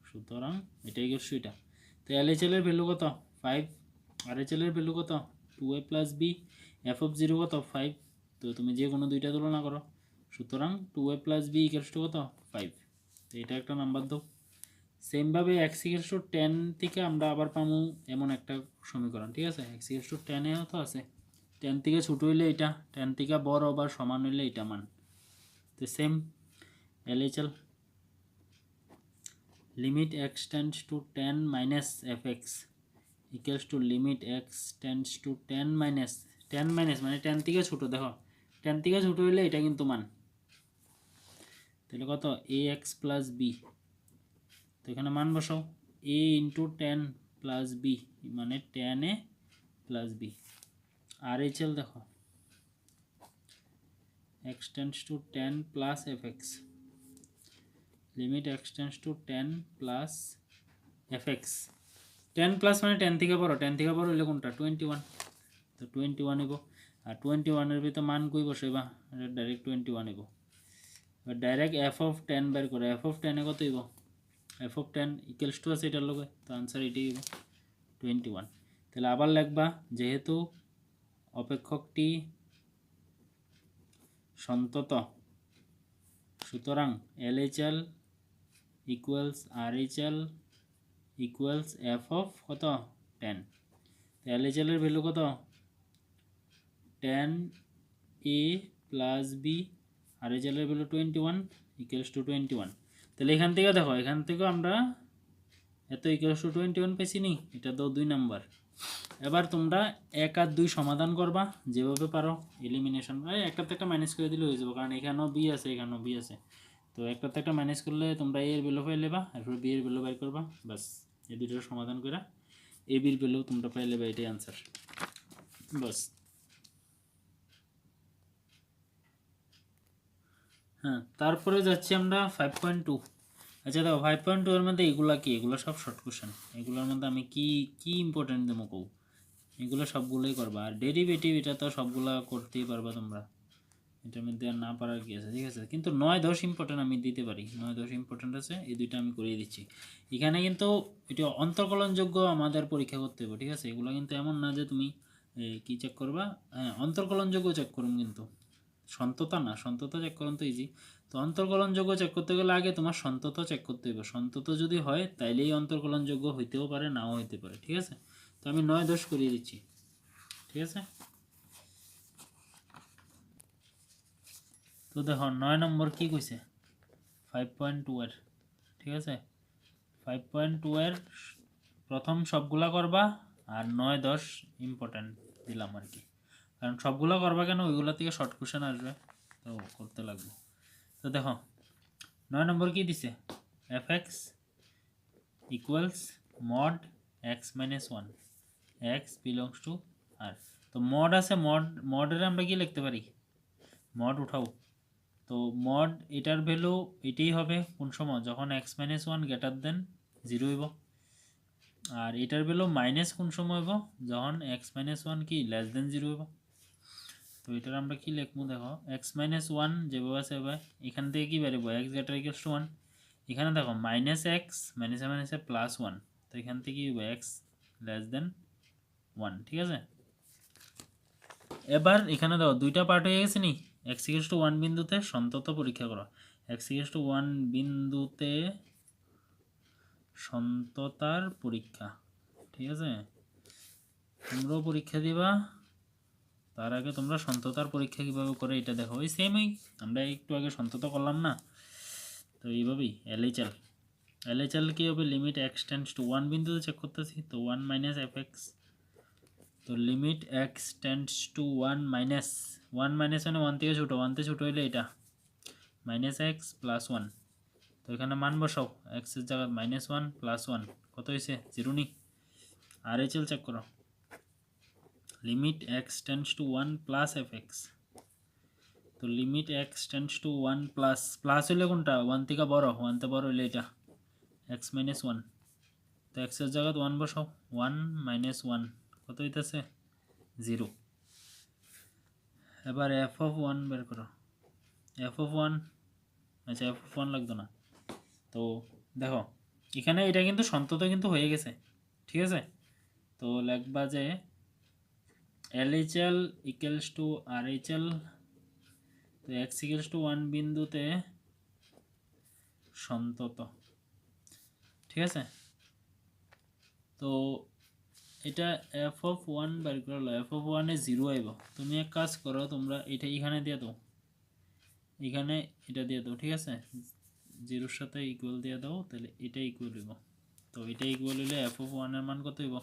সুতরাং এটাই গেছে এটা। তো LHL এর ভ্যালু কত? 5, RHL এর ভ্যালু কত? 2a plus B, F of 0 কত? 5। তো তুমি যে কোনো দুইটা তুলনা করো, সুতরাং 2a plus B equals to কত? 5। তো এটা একটা নাম্বার দাও। সেমভাবে এক্স ইকুয়ালস টু 10 থেকে আমরা আবার পাবো এমন একটা সমীকরণ, ঠিক আছে? এক্স ইকুয়ালস টু 10 তো আছে, 10 থেকে ছোটো হইলে এটা, 10 থেকে বড় বা সমান হইলে এটা মান। তো same LHL limit x tends to 10 minus fx equals to limit x tends to 10 minus 10 minus মানে 10 থেকে ছোট, দেখো 10 থেকে ছোট হইলে এটা কিন্তু মান, তাহলে কত? ax plus B. তো এখানে মান বসাও, a ইন্টু 10 প্লাস বি মানে 10a প্লাস বি। RHL দেখো x tends to 10 plus fx limit x tends to 10 plus fx 10 plus মানে 10 থেকে বড়, 10 থেকে বড় হইলে কোনটা? 21। তো 21 হইব, আর 21 এর ভিতর মান কই বসাইবা? ডাইরেক্ট 21 হইব। এবার ডাইরেক্ট এফ অফ 10 বের করে, এফ অফ 10 এ কত হইব? এফ অফ 10 ইকুয়ালস টু আছে এটার লগে, তো আনসার এটাই হইব 21। তাহলে আবার লিখবা যেহেতু অপেক্ষকটি সন্তত, সুতরাং LHL equals RHL equals F of কত? 10। তো LHL এর ভ্যালু কত? 10a প্লাস বি, RHL এর ভ্যালু 21 ইকুয়ালস টু 21। তাহলে এখান থেকে দেখো, এখান থেকে আমরা এত ইকুয়ালস টু 21 পেয়েছি নি, এটা তো 2 নাম্বার। এবার তোমরা 1 আর 2 সমাধান করবা যেভাবে পারো, এলিমিনেশন একটাতে একটা মাইনাস করে দিলে হয়ে যাবে, কারণ এখানেও বি আছে এখানেও বি আছে। তো একটাতে একটা মাইনাস করলে তোমরা এর ভ্যালু পাই লেবা, এরপর বি এর ভ্যালু বের করবা, বাস এই দুটোর সমাধান করে এ বির ভ্যালু তোমরা পাই লেবা, এটাই আনসার, বাস। হ্যাঁ, তারপরে যাচ্ছি আমরা 5.2। আচ্ছা দেখো 5.2 এর মধ্যে এগুলা কি? এগুলো সব শর্ট কোশ্চেন, এগুলোর মধ্যে আমি কি কি ইম্পর্টেন্ট দেবো কৌ, এগুলো সবগুলোই করবা। আর ডেরিভেটিভ এটা তো সবগুলা করতেই পারবা তোমরা, এটার মধ্যে আর না পারার কি আছে, ঠিক আছে? কিন্তু 9-10 ইম্পর্টেন্ট আমি দিতে পারি, 9-10 ইম্পর্টেন্ট আছে, এই দুইটা আমি করিয়ে দিচ্ছি। এখানে কিন্তু এটা অন্তর্কলনযোগ্য আমাদের পরীক্ষা করতে হবে, ঠিক আছে? এগুলো কিন্তু এমন না যে তুমি কি চেক করবা, হ্যাঁ অন্তর্কলনযোগ্য চেক করুন, কিন্তু সন্ততা না, সন্ততা চেক করুন তো ইজি। তো অন্তর্কলনযোগ্য চেক করতে গেলে আগে তোমার সন্ততা চেক করতে হবে, সন্তত যদি হয় তাইলেই অন্তর্কলনযোগ্য হইতেও পারে নাও হইতে পারে, ঠিক আছে? তো আমি 9-10 করিয়ে দিচ্ছি, ঠিক আছে? তো দেখো 9 নম্বর কি কইছে 5.2 এর, ঠিক আছে? 5.2 এর প্রথম সবগুলা করবা, আর 9-10 ইম্পর্টেন্ট দিলাম আর কি, কারণ সবগুলো করবা কেন, ওইগুলা থেকে শর্ট কোশ্চেন আসবে, তো করতে লাগবে। তো দেখো 9 নম্বর কি দিছে, fx equals mod x minus 1, x belongs to R. তো মড আছে, মডের আমরা কি লিখতে পারি, মড উঠাও। তো মড এটার ভ্যালু এটাই হবে কোন সময়, যখন x মাইনাস 1 গ্রেটার দেন 0 হইব। আর এটার ভ্যালু মাইনাস কোন সময় হইব, যখন x মাইনাস 1 কি লেস দেন 0 হইব। তো এটার আমরা কি লিখবো, দেখো x মাইনাস 1 যেভাবে আছে এখান থেকে কি বেরোবো, x গ্রেটার ইকুয়ালস টু 1। এখানে দেখো মাইনাস এক্স মাইনাসে মাইনাসে প্লাস 1, তো এখান থেকে কি হবে, x লেস দেন 1, ঠিক আছে? এবার এখানে দেখো দুইটা পার্ট হয়ে গেছে নি, x ইকুয়ালস টু 1 বিন্দুতে সন্তত পরীক্ষা করো, x ইকুয়ালস টু 1 বিন্দুতে সন্ততার পরীক্ষা, ঠিক আছে? তোমরাও পরীক্ষা দিবা, তার আগে তোমরা সন্ততার পরীক্ষা কীভাবে করে এটা দেখো, ওই সেমই আমরা একটু আগে সন্ততা করলাম না, তো এইভাবেই LHL কি হবে, লিমিট x টেন্ডস টু 1 বিন্দুতে চেক করতেছি, তো 1 মাইনাস fx, তো limit x tends to 1 minus one minus মানে ওয়ান থেকে ছোটো, ওয়ান থেকে ছোটো হইলে এটা মাইনাস এক্স প্লাস ওয়ান। তো এখানে মান বসাও, এক্সের জায়গায় মাইনাস ওয়ান প্লাস ওয়ান কত হয়েছে জিরো নি। আর এইচ এল চেক করো, limit x tends to one plus f x. তো limit x tends to one plus, plus হইলে কোনটা ওয়ান থেকে বড়, ওয়ান থেকে বড় হইলে এটা এক্স মাইনাস ওয়ান। তো এক্সের জায়গায় ওয়ান বসাও, ওয়ান মাইনাস ওয়ান কত হইতেছে জিরো। এবার এফ অফ ওয়ান বের করো, এফ অফ ওয়ান, আচ্ছা এফ অফ ওয়ান লাগতো না। তো দেখো এখানে এটা কিন্তু সন্তত কিন্তু হয়ে গেছে, ঠিক আছে। তো লিখবা যে L H L equals to R H L. তো এক্স ইকুয়ালস টু ওয়ান বিন্দুতে সন্তত, ঠিক আছে। তো এটা এফ অফ ওয়ান বের করলো, এফ অফ ওয়ানে জিরো আইব। তুমি এক কাজ করো, তোমরা এটা এখানে দিয়ে দাও, এখানে এটা দিয়ে দাও, ঠিক আছে। জিরোর সাথে ইকুয়াল দিয়ে দাও, তাহলে এটা ইকুয়াল হইব। তো এটা ইকুয়াল হইলে এফ অফ ওয়ানের মান কত হইব,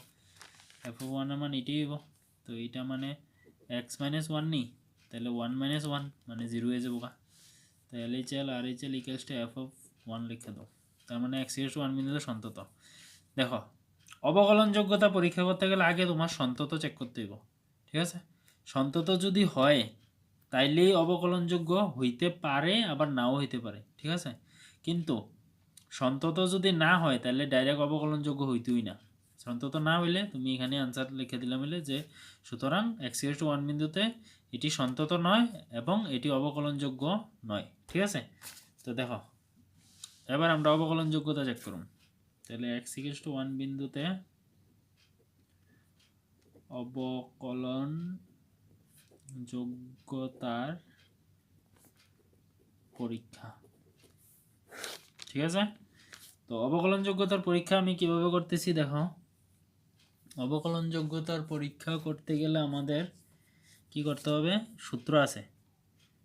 এফ অফ ওয়ানের মান এটাই হইব। তো এটা মানে এক্স মাইনাস ওয়ান নি, তাহলে ওয়ান মাইনাস ওয়ান মানে জিরো হয়ে যাবো। তো L H L R H L equals to F of one লিখে দাও। তার মানে এক্স ইকুয়ালস টু ওয়ান বিন্দুতে সন্তত। দেখো অবকলন যোগ্যতা পরীক্ষা করতে গেলে আগে তোমার সন্তত চেক করতে হইব, ঠিক আছে। সন্তত যদি হয় তাইলেই অবকলনযোগ্য হইতে পারে, আবার নাও হইতে পারে, ঠিক আছে। কিন্তু সন্তত যদি না হয় তাহলে ডাইরেক্ট অবকলনযোগ্য হইতেই না। সন্তত না হইলে তুমি এখানে আনসার লিখে দিলাম হলে যে সুতরাং এক্স ইকুয়ালস টু ওয়ান বিন্দুতে এটি সন্তত নয় এবং এটি অবকলনযোগ্য নয়, ঠিক আছে। তো দেখো এবার আমরা অবকলনযোগ্যতা চেক করুন। তাহলে এক্স ইকুয়ালস টু ওয়ান বিন্দুতে অবকলন যোগ্যতার পরীক্ষা, ঠিক আছে। তো অবকলন যোগ্যতার পরীক্ষা আমি কিভাবে করতেছি দেখো। অবকলন যোগ্যতার পরীক্ষা করতে গেলে আমাদের কি করতে হবে, সূত্র আছে।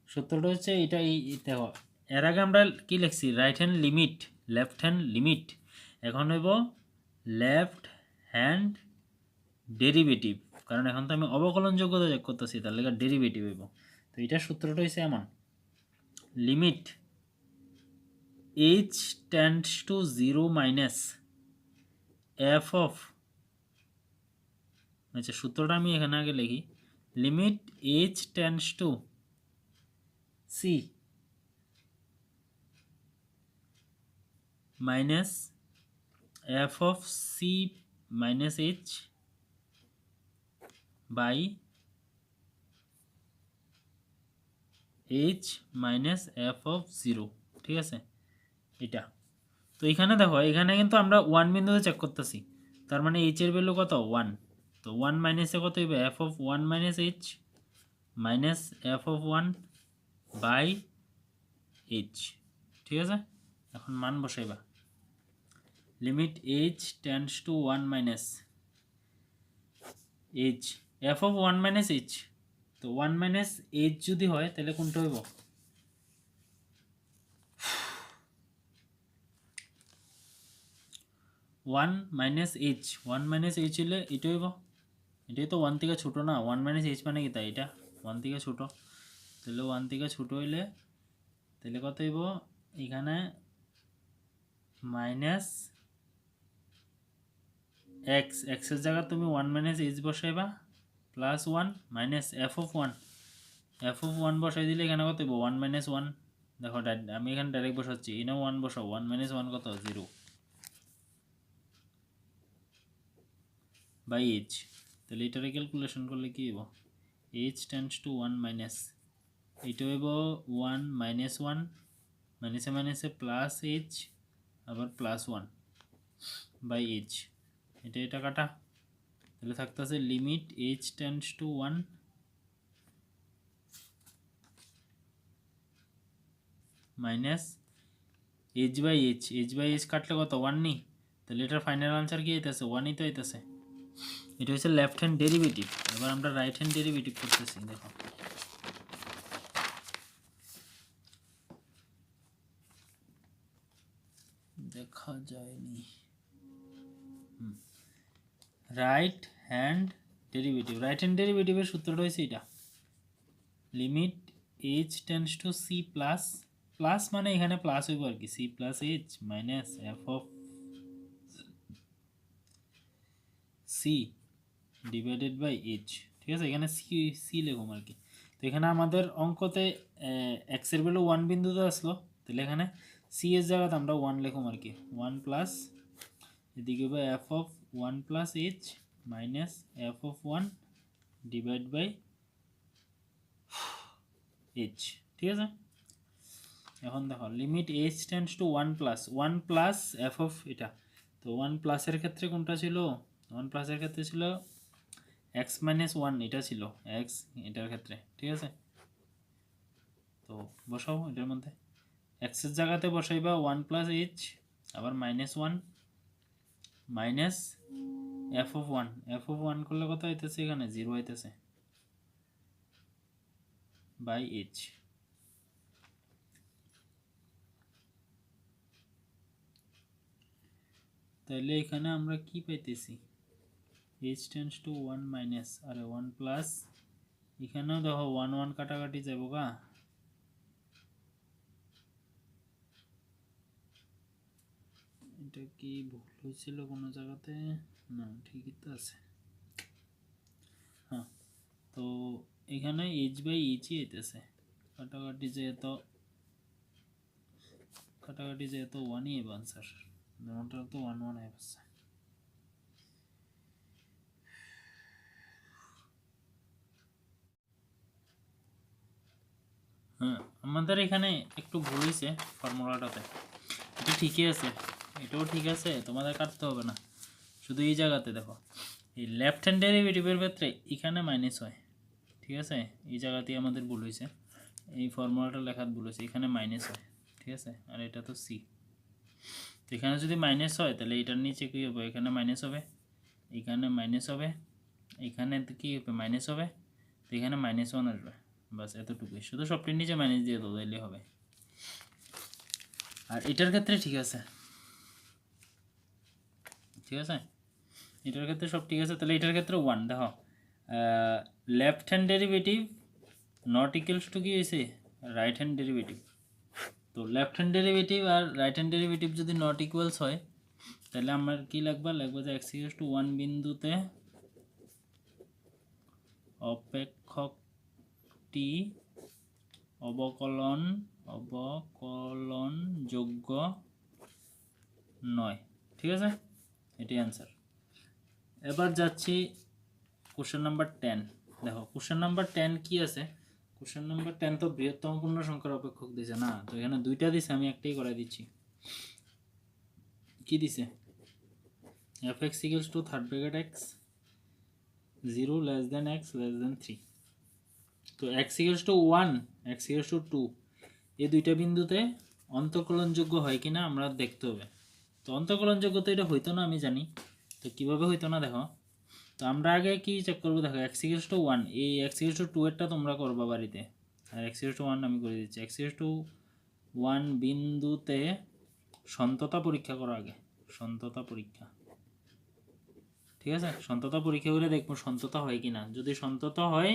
সূত্রটা হচ্ছে এটা, এই দেখো এর আগে আমরা কি লিখছি, right hand limit, left hand limit. এখন হইব লেফট হ্যান্ড ডেরিভেটিভ, কারণ এখন তো আমি অবকলন যোগ্যতা চেক করতেছি, তার লেগে ডেরিভেটিভ হইব। তো এটার সূত্রটা হচ্ছে এমন, limit h tends to 0 minus f of, আচ্ছা সূত্রটা আমি এখানে আগে লিখি, limit h tends to c minus f of c minus h by h minus f of 0, ঠিক আছে এটা। তো এখানে দেখো এখানে কিন্তু আমরা ওয়ান বিন্দুতে চেক করতেছি, তার মানে h এর ভ্যালু কত ওয়ান। তো ওয়ান মাইনাসে কত হইবে f of one minus h minus f of one by h, ঠিক আছে। এখন মান বসাইবা, limit H tends to one minus h f of one minus h. তো ওয়ান মাইনাস এইচ যদি হয় তাহলে কোনটা হইব, one minus h, one minus h হইলে এটা হইব, এটাই তো ওয়ান থেকে ছোটো না, ওয়ান মাইনাস এইচ মানে কি তাই এটা ওয়ান থেকে ছোটো, তাহলে ওয়ান থেকে ছোটো হইলে তাহলে কত হইব, এখানে মাইনাস এক্স, এক্সের জায়গা তুমি ওয়ান মাইনাস এইচ বসাইবা plus one minus f of one, f of one বসাই দিলে এখানে কত হইব ওয়ান মাইনাস ওয়ান। দেখো আমি এখানে ডাইরেক্ট বসাচ্ছি, এখানে ওয়ান বসাও, ওয়ান মাইনাস ওয়ান কত জিরো বাই এইচ। তাহলে এটারে ক্যালকুলেশন করলে কি হইব, H tends to one minus, এইটা হইব ওয়ান মাইনাস ওয়ান, মাইনাসে মাইনাসে প্লাস এইচ আবার প্লাস ওয়ান বাই এইচ, এটা এটা কাটা, তাহলে থাকতেছে limit H tends to one minus H by H, H by H কাটলে কত ওয়ান নি, তাহলে এটার ফাইনাল আনসার কি হইতেছে ওয়ানই তো হইতেছে। এটা হচ্ছে লেফট হ্যান্ড ডেরিভেটিভ। এবার আমরা রাইট হ্যান্ড ডেরিভেটিভ করতেছি, দেখো দেখা যায়নি, right hand derivative, right hand ডেরিভেটিভের সূত্রটা হয়েছে এটা, limit H tends to c plus, plus মানে এখানে প্লাস হইব আর কি, c plus h minus f of c divided by h. ঠিক আছে, এখানে সি সি লিখুম আর কি। তো এখানে আমাদের অঙ্কতে এক্সের ভ্যালু 1 বিন্দুতে আসলো, তাহলে এখানে সি এর জায়গাতে আমরা 1 লিখুম আর কি। 1 প্লাস এদিকে হবে f of 1 plus h minus f of 1 divide by h. ঠিক আছে, এখন দেখো limit H tends to 1 plus 1 plus f of এটা, তো 1 প্লাসের ক্ষেত্রে কোনটা ছিল, 1 প্লাসের ক্ষেত্রে ছিল এক্স মাইনাস 1, এটা ছিল এক্স এটার ক্ষেত্রে। ঠিক আছে, তো বসাও এটার মধ্যে, এক্সের জায়গাতে বসাইবা 1 প্লাস এইচ, আবার minus 1 minus f of 1, F of 1 করলে কত হইতেছে, এখানে 0 হইতেছে বাই এইচ। তাহলে এখানে আমরা কি পাইতেছি, এইচ টেন্ডস টু 1 মাইনাস আরে 1 প্লাস, এখানেও দেখো 1 1 কাটাকাটি যাবো গা, এটা কি ভুল হয়েছিল কোনো জায়গাতে, না ঠিকই তো আছে। হ্যাঁ, তো এখানে এইচ বাই এইচই হইতেছে, কাটাকাটি যেহেতু ওয়ানই হবে আনসার, দুটোটা তো 1 1 হয়ে গেছে। হ্যাঁ, আমাদের এখানে একটু ভুল হয়েছে ফর্মুলাটাতে, এটা ঠিকই আছে, এটাও ঠিক আছে, তোমাদের কাটতে হবে না। শুধু এই জায়গাতে দেখো, এই লেফট হ্যান্ড ডেরিভেটিভের ক্ষেত্রে এখানে মাইনাস হয়। ঠিক আছে, এই জায়গাতেই আমাদের ভুল হয়েছে, এই ফর্মুলাটা লেখার ভুল হয়েছে, এখানে মাইনাস হয়। ঠিক আছে, আর এটা তো সি, তো এখানে যদি মাইনাস হয় তাহলে এটার নিচে কী হবে, এখানে মাইনাস হবে, এখানে মাইনাস হবে, এখানে কী হবে মাইনাস হবে, তো এখানে -1 আসবে, বাস এতটুকুই, শুধু সবটির নিচে মাইনাস দিয়ে দাও তাইলে হবে। আর এটার ক্ষেত্রে ঠিক আছে, ঠিক আছে, এটার ক্ষেত্রে সব ঠিক আছে। তাহলে এটার ক্ষেত্রে 1 দেখো, left hand derivative not equals two কি হয়েছে, রাইট হ্যান্ড ডেরিভেটিভ। তো লেফট হ্যান্ড ডেরিভেটিভ আর রাইট হ্যান্ড ডেরিভেটিভ যদি নট ইকুয়ালস হয় তাহলে আমার কি লাগবে, যে এক্স ইকুয়ালস টু 1 বিন্দুতে অপেক্ষকটি অবকলনযোগ্য নয়। ঠিক আছে, এটি অ্যান্সার। এবার যাচ্ছি কোশ্চেন নাম্বার 10। দেখো কোশ্চেন নাম্বার 10 কি আছে, কোশ্চেন নাম্বার 10 তো বৃহত্তম পূর্ণ সংখ্যার অপেক্ষক দিছে না, তো এখানে দুইটা দিছে, আমি একটাই করে দিচ্ছি। কি দিছে, fx equals to third bracket x 0 less than x less than 3, তো x equals to 1 x equals to 2 এই দুইটা বিন্দুতে অন্তর্কলনযোগ্য হয় কিনা আমরা দেখতে হবে। তো অন্তর্কলনযোগ্য তো এটা হইতো না আমি জানি, তো কিভাবে হইতো না দেখো, তো আমরা আগে কি চেক করবো, দেখো x equals to 1, এই x equals to 2 এরটা তোমরা করবা বাড়িতে, আর x equals to 1 আমি করে দিচ্ছি। x equals to 1 বিন্দুতে সন্ততা পরীক্ষা করো আগে, সন্ততা পরীক্ষা। ঠিক আছে, সন্ততা পরীক্ষা করে দেখবো সন্ততা হয় কিনা, যদি সন্ততা হয়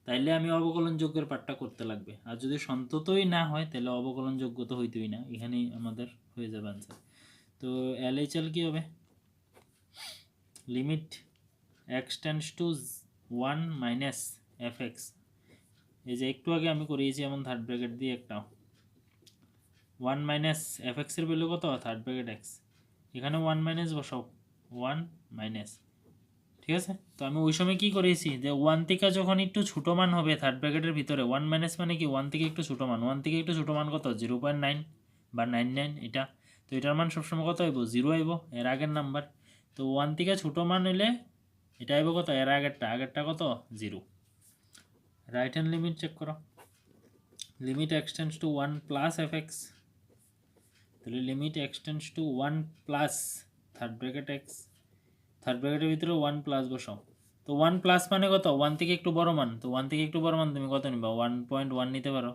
তাইলে আমি অবকলনযোগ্যের পার্টটা করতে লাগবে, আর যদি সন্ততই না হয় তাহলে অবকলনযোগ্য তো হইতেই না, এখানেই আমাদের হয়ে যাবে আনসার। তো LHL কি হবে, limit x tends to 1 minus fx, এই যে একটু আগে আমি করিয়েছি এমন থার্ড ব্র্যাকেট দিয়ে একটা 1 মাইনাস fx এর ভ্যালু কত, থার্ড ব্র্যাকেট x, এখানে 1 মাইনাস বসাও 1 মাইনাস। ঠিক আছে, তো আমি ওই সময় কি করেছি, যে 1 থেকে যখন একটু ছোটো মান হবে থার্ড ব্র্যাকেটের ভিতরে 1 মাইনাস মানে কি 1 থেকে একটু ছোটো মান, 1 থেকে একটু ছোটো মান কত 0.9 বা 99 এটা, তো এটার মান সবসময় কত হইব 0 হইব, এর আগের নাম্বার। তো 1 থেকে ছোটো মান হইলে এটা হইব কত, এর আগেরটা কত 0। রাইট হ্যান্ড লিমিট চেক করো, limit x tends to 1 plus fx, তাহলে limit x tends to 1 plus third bracket x, third ব্র্যাকেটের ভিতরে 1 প্লাস বসাও, তো 1 প্লাস মানে কত, 1 থেকে একটু বড় মান, তো 1 থেকে একটু বড় মান তুমি কত নিবা 1.1 নিতে পারো,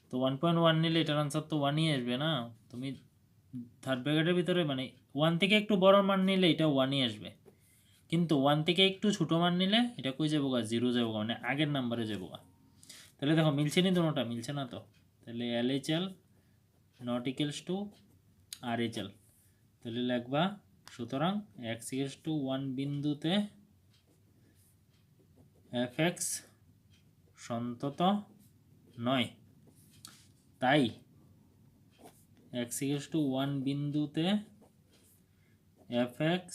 তো 1.1 নিলে এটার আনসার তো 1ই আসবে না, তুমি থার্ড ব্র্যাকেটের ভিতরে মানে 1 থেকে একটু বড় মান নিলে এটা 1ই আসবে, কিন্তু 1 থেকে একটু ছোটো মান নিলে এটা কই যাবো গা 0 যাবো গা, মানে আগের নাম্বারে যাবো গা। তাহলে দেখো মিলছে নি, দুটোটা মিলছে না তো, তাহলে LHL not equals two RHL, তাহলে লিখবা সুতরাং x ইকুয়ালস টু 1 বিন্দুতে fx সন্তত নয়, তাই x ইকুয়ালস টু 1 বিন্দুতে fx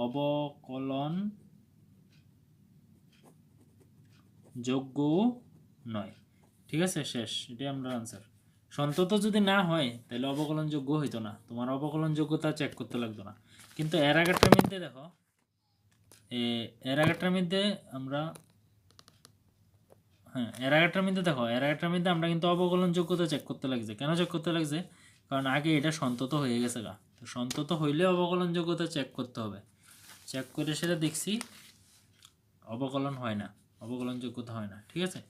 অবকলন যোগ্য নয়। ঠিক আছে, শেষ, এটাই আমরা আনসার। সন্তত যদি না হয় তাহলে অবকলন যোগ্য হইতো না, তোমার অবকলন যোগ্যতা চেক করতে লাগতো না। কিন্তু এর আগেরটার মধ্যে দেখো, এর আগেরটার মধ্যে আমরা এর আগেরটার মধ্যে আমরা কিন্তু অবকলন যোগ্যতা চেক করতে লাগছে। কেন চেক করতে লাগছে? কারণ আগে এটা সন্তত হয়ে গেছে গা, তো সন্তত হইলে অবকলন যোগ্যতা চেক করতে হবে। চেক করে সেটা দেখছি অবকলন হয় না, অবকলন যোগ্যতা হয় না। ঠিক আছে,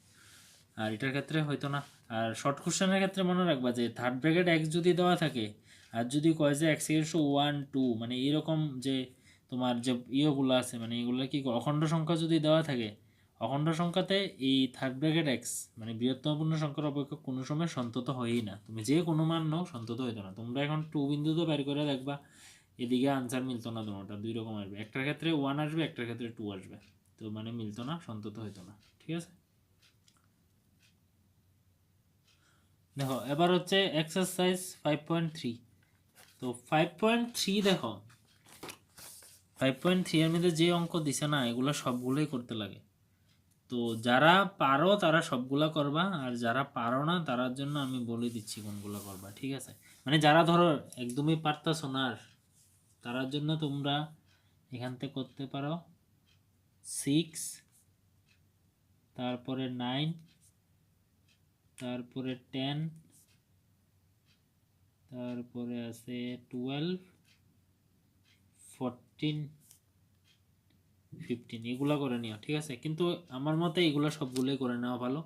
আর এটার ক্ষেত্রে হয়তো না। আর শর্ট কোশ্চেনের ক্ষেত্রে মনে রাখবা যে থার্ড ব্র্যাকেট এক্স যদি দেওয়া থাকে আর যদি কয় যে এক্স ইকুয়াল টু 1 2, মানে এরকম যে তোমার যে ইয়েগুলো আছে, মানে এগুলো কি অখণ্ড সংখ্যা যদি দেওয়া থাকে, অখণ্ড সংখ্যাতে এই থার্ড ব্র্যাকেট এক্স মানে বৃহত্তম পূর্ণ সংখ্যার অপেক্ষা কোনো সময় সন্তত হয়ই না। তুমি যে কোনো মান নাও সন্তত হইতো না। তোমরা এখন 2 বিন্দুতে বের করে দেখবা এদিকে আনসার মিলতো না, দুটোটা দুই রকম আসবে, একটার ক্ষেত্রে 1 আসবে, একটার ক্ষেত্রে 2 আসবে, তো মানে মিলতো না, সন্তত হইতো না। ঠিক আছে, দেখো এবার হচ্ছে এক্সারসাইজ 5.3। তো 5.3 দেখো, 5.3 এর মধ্যে যে অঙ্ক দিছে না, এগুলো সবগুলোই করতে লাগে। তো যারা পারো তারা সবগুলা করবা, আর যারা পারো না তার জন্য আমি বলে দিচ্ছি কোনগুলো করবা। ঠিক আছে, মানে যারা ধরো একদমই পারতাছো না তার জন্য তোমরা এখান থেকে করতে পারো 6, তারপরে 9, তারপরে 10, তারপরে আছে 12, 14, 15, এগুলো করে নিও। ঠিক আছে, কিন্তু আমার মতে এগুলো সবগুলোই করে নেওয়া ভালো।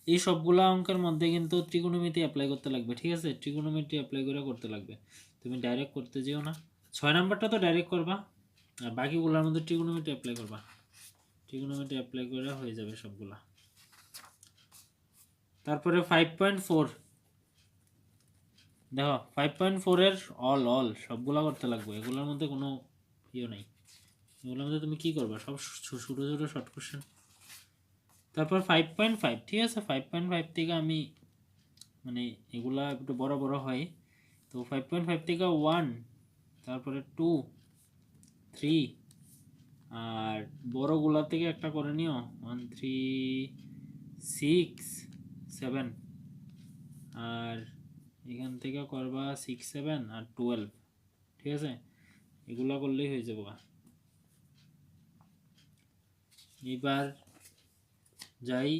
এই সবগুলো অঙ্কের মধ্যে কিন্তু ত্রিকোণমিতি অ্যাপ্লাই করতে লাগবে। ঠিক আছে, ত্রিকোণমিতি অ্যাপ্লাই করে করতে লাগবে, তুমি ডাইরেক্ট করতে যেও না। 6 নাম্বারটা তো ডাইরেক্ট করবা, আর বাকিগুলোর মধ্যে ত্রিকোণমিতি অ্যাপ্লাই করবা, ত্রিকোণমিতি অ্যাপ্লাই করে হয়ে যাবে সবগুলা। তারপরে 5.4 দেখো, 5.4 এর অল সবগুলা করতে লাগবে, এগুলোর মধ্যে কোনো ইয়ে নাই, এগুলোর মধ্যে তুমি কি করবা, সব ছোট ছোট শর্ট কোশ্চেন। তারপর 5.5, ঠিক আছে, 5.5 থেকে আমি মানে এগুলা একটু বড় বড় হয়, তো 5.5 থেকে 1, তারপরে 2, 3, আর বড়গুলা থেকে একটা করে নিও 1 3 6 7, আর এখান থেকে করবা 6 7 আর 12। ঠিক আছে, এগুলা করলেই হয়ে যাবে। এবার যাই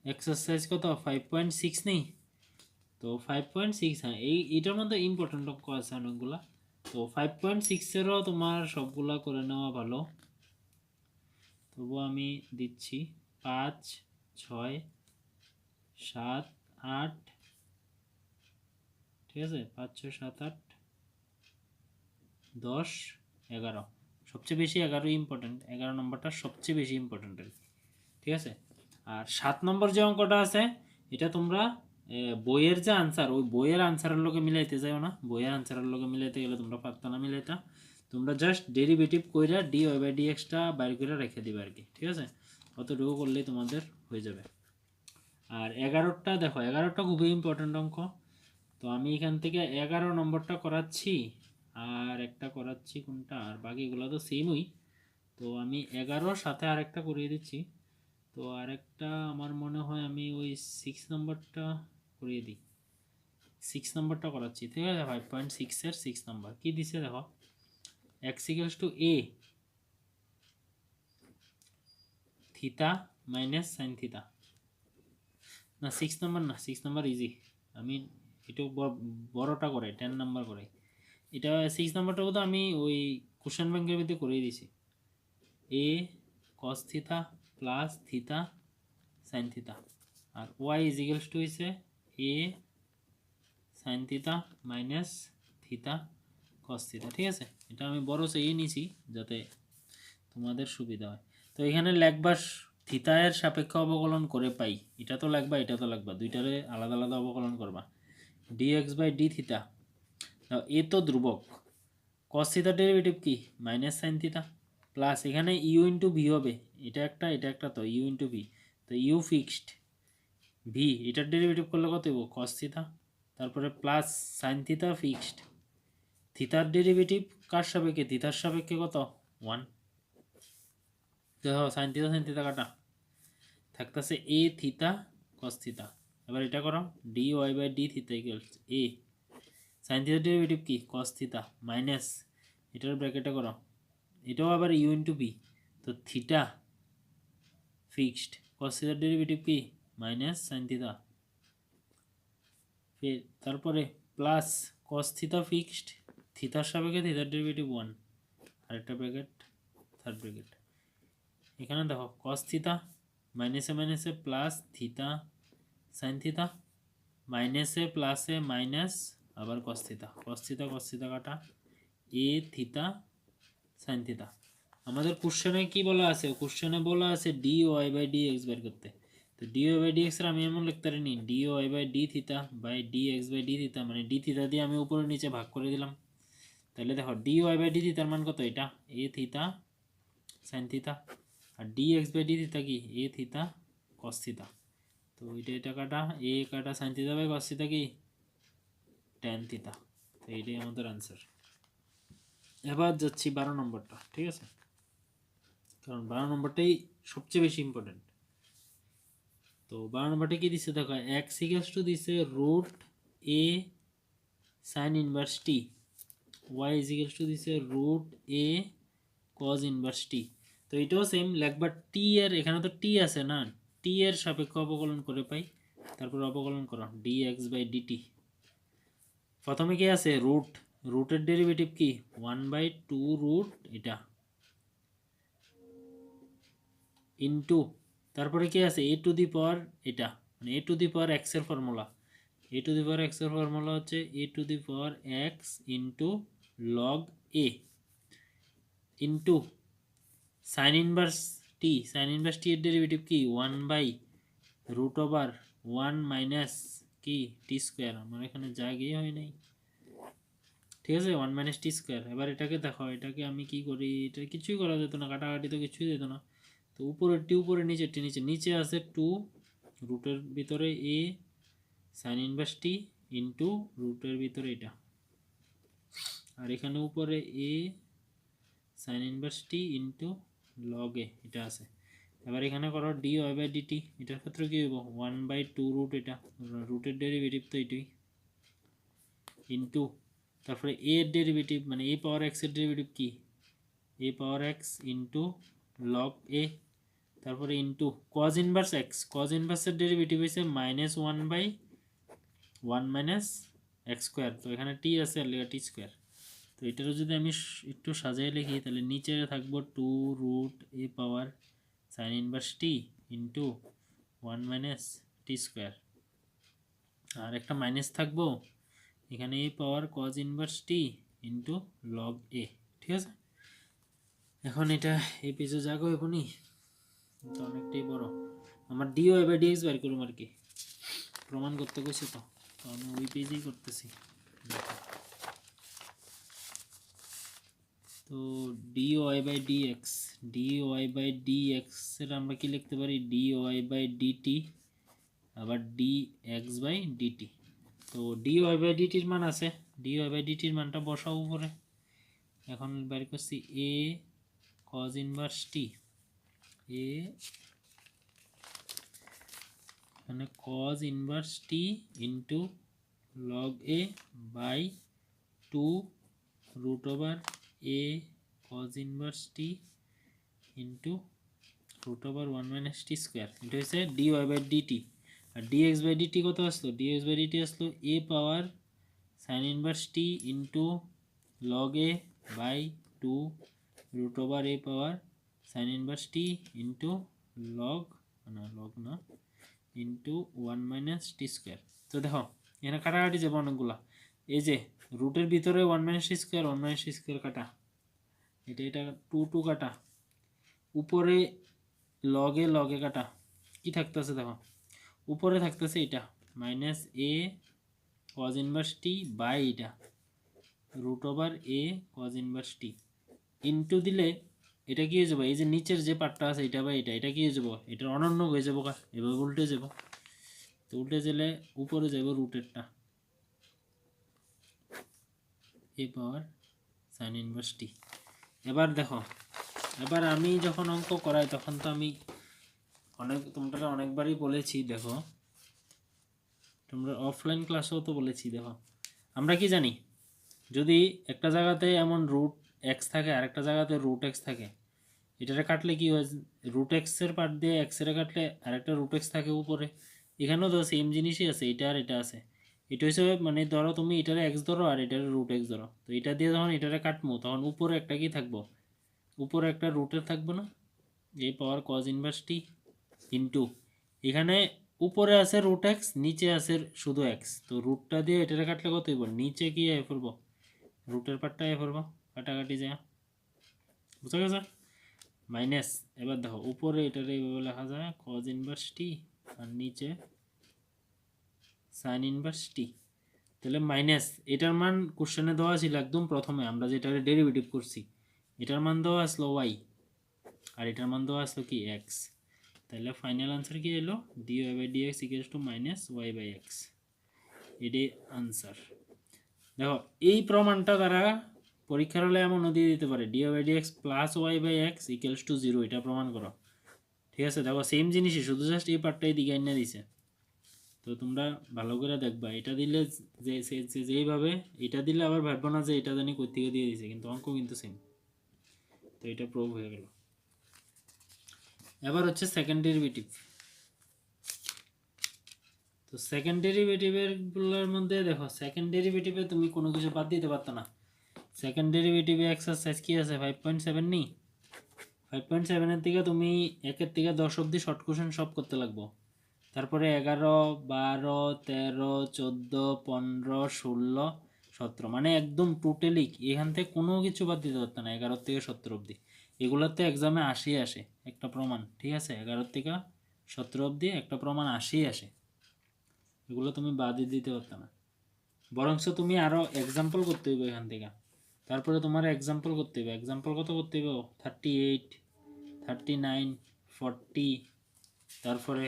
এক্সারসাইজ কত 5.6 নেই, তো 5.6, হ্যাঁ এইটার মধ্যে ইম্পর্টেন্ট অঙ্ক আছে অনেকগুলা। তো 5.6-এরও তোমার সবগুলা করে নেওয়া ভালো, তবু আমি দিচ্ছি 5 6 7 8, ঠিক আছে, 5 6 7 8 10 11, সবচেয়ে বেশি 11 ইম্পর্টেন্ট, 11 নম্বরটা সবচেয়ে বেশি ইম্পর্টেন্ট আর কি। ঠিক আছে, আর 7 নম্বর যে অঙ্কটা আছে এটা তোমরা বইয়ের যে আনসার, ওই বইয়ের আনসারের লগে মিলাইতে যাও না, বইয়ের আনসারের লগে মিলাইতে গেলে তোমরা পারতো না মিলাইতা, তোমরা জাস্ট ডেরিভেটিভ কইরা dy/dx-টা বাইর করে রেখে দিবে আর কি। ঠিক আছে, অতটুকু করলেই তোমাদের হয়ে যাবে। আর 11টা দেখো, 11টা খুবই ইম্পর্টেন্ট অঙ্ক, তো আমি এখান থেকে 11 নম্বরটা করাচ্ছি, আর একটা করাচ্ছি কোনটা, আর বাকিগুলো তো সেমই, তো আমি 11 সাথে আরেকটা করিয়ে দিচ্ছি। তো আরেকটা আমার মনে হয় আমি ওই 6 নম্বরটা করিয়ে দিই, 6 নম্বরটা করাচ্ছি। ঠিক আছে, 5.6 এর 6 নম্বর কি দিছে দেখো, x equals to a theta minus sine থিতা, না 6 নম্বর না, 6 নম্বর ইজি, আমি একটু বড়টা করে 10 নম্বর করে, এটা 6 নম্বরটা তো আমি ওই কোশ্চেন ব্যাংকের ভিতরে করিয়ে দিয়েছি, a cos theta plus theta sine theta, আর y ইজ ইকুয়ালস টু হইছে a sine theta minus theta cos theta. ঠিক আছে, এটা আমি বড় চেয়ে নিয়েছি যাতে তোমাদের সুবিধা হয়। তো এখানে লেখবার থিতা এর সাপেক্ষে অবকলন করে পাই, এটা তো লাগবা এটা তো লাগবা, দুইটারে আলাদা আলাদা অবকলন করবা। dx by d theta, a তো ধ্রুবক, cos থিতার ডেরিভেটিভ কি মাইনাস সাইন থিতা, প্লাস এখানে ইউ ইন্টু ভি হবে, এটা একটা তো ইউ ইন্টু ভি, তো ইউ ফিক্সড, ভি এটার ডেরিভেটিভ করলে কত হইব cos থিতা, তারপরে প্লাস সাইন থিতা ফিক্সড, থিতার ডেরিভেটিভ কার সাপেক্ষে থিতার সাপেক্ষে কত 1, দেখো সাইন থিতা কাটা থাকতেছে এ থিতা cos থিতা, এবার এটা করো d y by d theta equals a sine থিতার ডেরিভেটিভ কি cos থিতা মাইনাস এটার ব্র্যাকেটে করো, এটাও আবার ইউ ইন্টু বি, তো থিটা ফিক্সড cos থিতার ডেরিভেটিভ কি মাইনাস সাইন থিতা, তারপরে প্লাস cos থিতা ফিক্সড, থিতার সাপেক্ষে থিতার ডেরিভেটিভ 1, আরেকটা ব্র্যাকেট থার্ড ব্র্যাকেট, এখানে দেখো cos থিতা মাইনাসে মাইনাসে প্লাস থিতা সাইন থিতা, মাইনাসে প্লাসে মাইনাস আবার cos থিতা কাটা এ থিতা সাইন থিতা। আমাদের কোশ্চেনে কি বলা আছে, কোশ্চেনে বলা আছে d y by d x বের করতে, তো d y by d x আমি এমন লিখতে পারিনি d y by d theta by d x by d theta, মানে ডি থিতা দিয়ে আমি উপরে নিচে ভাগ করে দিলাম, তাহলে দেখো ডি ওয়াই বাই ডি থিতার মান কত, এটা এ থিতা সাইন থিতা, আর d x by d theta কি এ থিতা কস থিতা, তো এটা কাটা এ কাটা সাইন থিতা বাই কস থিতা কি ট্যান থিতা, তো এইটাই আমাদের আনসার। এবার যাচ্ছি 12 নম্বরটা, ঠিক আছে, কারণ 12 নম্বরটাই সবচেয়ে বেশি ইম্পর্টেন্ট। তো 12 নম্বরটা কি দিচ্ছে দেখো, এক্স ইকুয়ালস টু দিচ্ছে root a sine inverse t, y is equals to দিচ্ছে root a cos inverse t, তো এটাও সেম লাগবা টি এর, এখানে তো টি আছে না, টি এর সাপেক্ষে অবকলন করে পাই, তারপর অবকলন করো ডি এক্স বাই ডিটি, প্রথমে কি আছে রুট, রুটের ডেরিভেটিভ কি 1/2 রুট এটা ইনটু, তারপরে কি আছে এ টু দি পাওয়ার এটা, মানে a to the power x এর formula, a to the power x এর ফর্মুলা হচ্ছে a to the power x into log a into sine inverse t, sine inverse t এর derivative কি 1/√1 minus কি টি square, আমার এখানে জায়গাই হয় নাই, ঠিক আছে 1 মাইনাস টি স্কোয়ার। এবার এটাকে দেখো, এটাকে আমি কি করি, এটা কিছুই করা যেত না, কাটাকাটি তো কিছুই যেত না, তো উপরেরটি উপরে নিচেরটি নিচে, নিচে আছে 2 রুটের ভিতরে a sine inverse t into রুটের ভিতরে এটা, আর এখানে উপরে a sine inverse t into log a এটা আছে। এবার এখানে করো ডি ওয়াই বাই ডিটি, এটার ক্ষেত্রে কি হইব 1/2 রুট, এটা রুটের ডেরিভেটিভ তো এটাই ইনটু, তারপরে এ এর ডেরিভেটিভ মানে এ পাওয়ার এক্স এর ডেরিভেটিভ কি a power x into log a, তারপরে into cos inverse x, cos ইনভার্সের ডেরিভেটিভ হয়েছে -1/1 মাইনাস এক্স স্কোয়ার, তো এখানে টি আছে আর লেখা টি স্কোয়ার, তো এটারও যদি আমি একটু সাজাই লিখি তাহলে নিচে থাকবো 2 root a power sine inverse t into 1 minus t square, আর একটা মাইনাস থাকবো এখানে a power cos inverse t into log a, ঠিক আছে। এখন এটা এই পেজে জাগো এখনই তো অনেকটাই বড়, আমার ডি ওয়াই বাই ডিএক্স বের করুম আর কি, প্রমাণ করতে গেছি তো আমি ওই পেজেই করতেছি। তো d y by dx, d y by dx এর আমরা কি লিখতে পারি ডি ওয়াই বাই ডিটি আবার ডি এক্স বাই ডিটি, তো ডি ওয়াই বাই ডিটির মান আছে, ডি ওয়াই বাই ডিটির মানটা বসাও উপরে, এখন বের করছি এ কজ ইনভার্স টি, এ মানে cos inverse t into log a by 2 root over a cos inverse t into root over 1 minus t square, এটা হচ্ছে ডি ওয়াই বাই ডিটি, আর ডিএক্স বাই ডিটি কত আসলো, ডিএক্স বাই ডিটি আসলো a power sine inverse t into log a by 2 root over a power sine inverse t into log না into 1 minus t square. তো দেখো এখানে কাটাকাটি যাবে অনেকগুলা, এই যে রুটের ভিতরে 1 minus t square 1 minus t square কাটা, এটা 2 কাটা, উপরে লগে কাটা কি থাকতেছে দেখো, উপরে থাকতেছে এটা minus a cos inverse t by এটা root over a cos inverse t into দিলে এটা কি হয়ে যাবো, এই যে নিচের যে পার্টটা আছে এটা বা এটা কি হয়ে যাবো, এটার অনন্য হয়ে যাবো, এভাবে উল্টে যাবো। তো উল্টে গেলে উপরে যাব রুটেরটা এ পাওয়ার সাইন ইনভার্স টি। এবার দেখো, এবার আমি যখন অঙ্ক করাই তখন তো আমি তোমরা অনেকবারই বলেছি, দেখো তোমরা অফলাইন ক্লাসেও তো বলেছি, দেখো আমরা কি জানি, যদি একটা জায়গাতে এমন রুট এক্স থাকে আর একটা জায়গাতে রুট এক্স থাকে, এটারে কাটলে কি হয়, রুট এক্সের পার্ট দিয়ে এক্সের কাটলে আরেকটা রুট এক্স থাকে উপরে। এখানেও তো সেম জিনিসই আছে, এটা আর এটা আছে। এটা হিসেবে মানে ধরো তুমি এটারে এক্স ধরো আর এটারে রুট এক্স ধরো, তো এটা দিয়ে যখন এটারে কাটবো তখন উপরে একটা কি থাকবো, উপরে একটা রুটের থাকবো না, এই পাওয়ার কজ ইনভার্স টি ইন্টু এখানে উপরে আছে রুট এক্স, নিচে আছে শুধু এক্স, তো রুটটা দিয়ে এটারে কাটলে কত হইব, নিচে কি এ পড়বো, রুটের পার্টটা এ পড়বো, কাটাকাটি যায়, বুঝা গেছে মাইনাস। এবার দেখো উপরে এটারে এইভাবে লেখা যায় কজ ইনভার্স টি আর নিচে সাইন ইনভার্স টি, তাহলে মাইনাস এটার মান কোশ্চেনে দেওয়া ছিল একদম প্রথমে আমরা যেটারে ডেরিভেটিভ করছি, এটার মান দেওয়া আসলো ওয়াই আর এটার মান দেওয়া আসলো কি এক্স, তাহলে ফাইনাল আনসার কি এলো, d y by d x equals to minus y by x, এটাই আনসার। দেখো এই প্রমাণটা তারা পরীক্ষার হলে এমনও দিয়ে দিতে পারে, d y by d x plus y by x equals to zero, এটা প্রমাণ করো। ঠিক আছে, দেখো সেম জিনিসই, শুধু জাস্ট এই পার্টটাই দিকে এনে দিছে। তো তোমরা ভালো করে দেখবা, এটা দিলে যেইভাবে এটা দিলে আবার ভাববো না যে এটা জানি কই থেকে দিয়ে দিছে, কিন্তু অঙ্ক কিন্তু সেম। তো এটা প্রুভ হয়ে গেল। এবার হচ্ছে সেকেন্ড ডেরিভেটিভ। তো সেকেন্ড ডেরিভেটিভের গুলোর মধ্যে দেখো, সেকেন্ড ডেরিভেটিভে তুমি কোনো কিছু বাদ দিতে পারতো না। সেকেন্ড ডেরিভেটিভে এক্সারসাইজ কি আছে 5.7 নি, 5.7-এর থেকে তুমি 1-এর থেকে 10 অবধি শর্ট কোশ্চেন সব করতে লাগবো। তারপরে 11, 12, 13, 14, 15, 16, 17 মানে একদম টোটালি এখান থেকে কোনো কিছু বাদ দিতে পারতো না 11 থেকে 17 অবধি। এগুলোতে এক্সামে 80 আসে একটা প্রমাণ, ঠিক আছে, 11 থেকে 17 অবধি একটা প্রমাণ 80 আসে, এগুলো তুমি বাদই দিতে পারতো না। বরঞ্চ তুমি আরও এক্সাম্পল করতে হইবে এখান থেকে, তারপরে তোমার এক্সাম্পল করতে হবে, এক্সাম্পল কত করতে হইব 38, 39, 40, তারপরে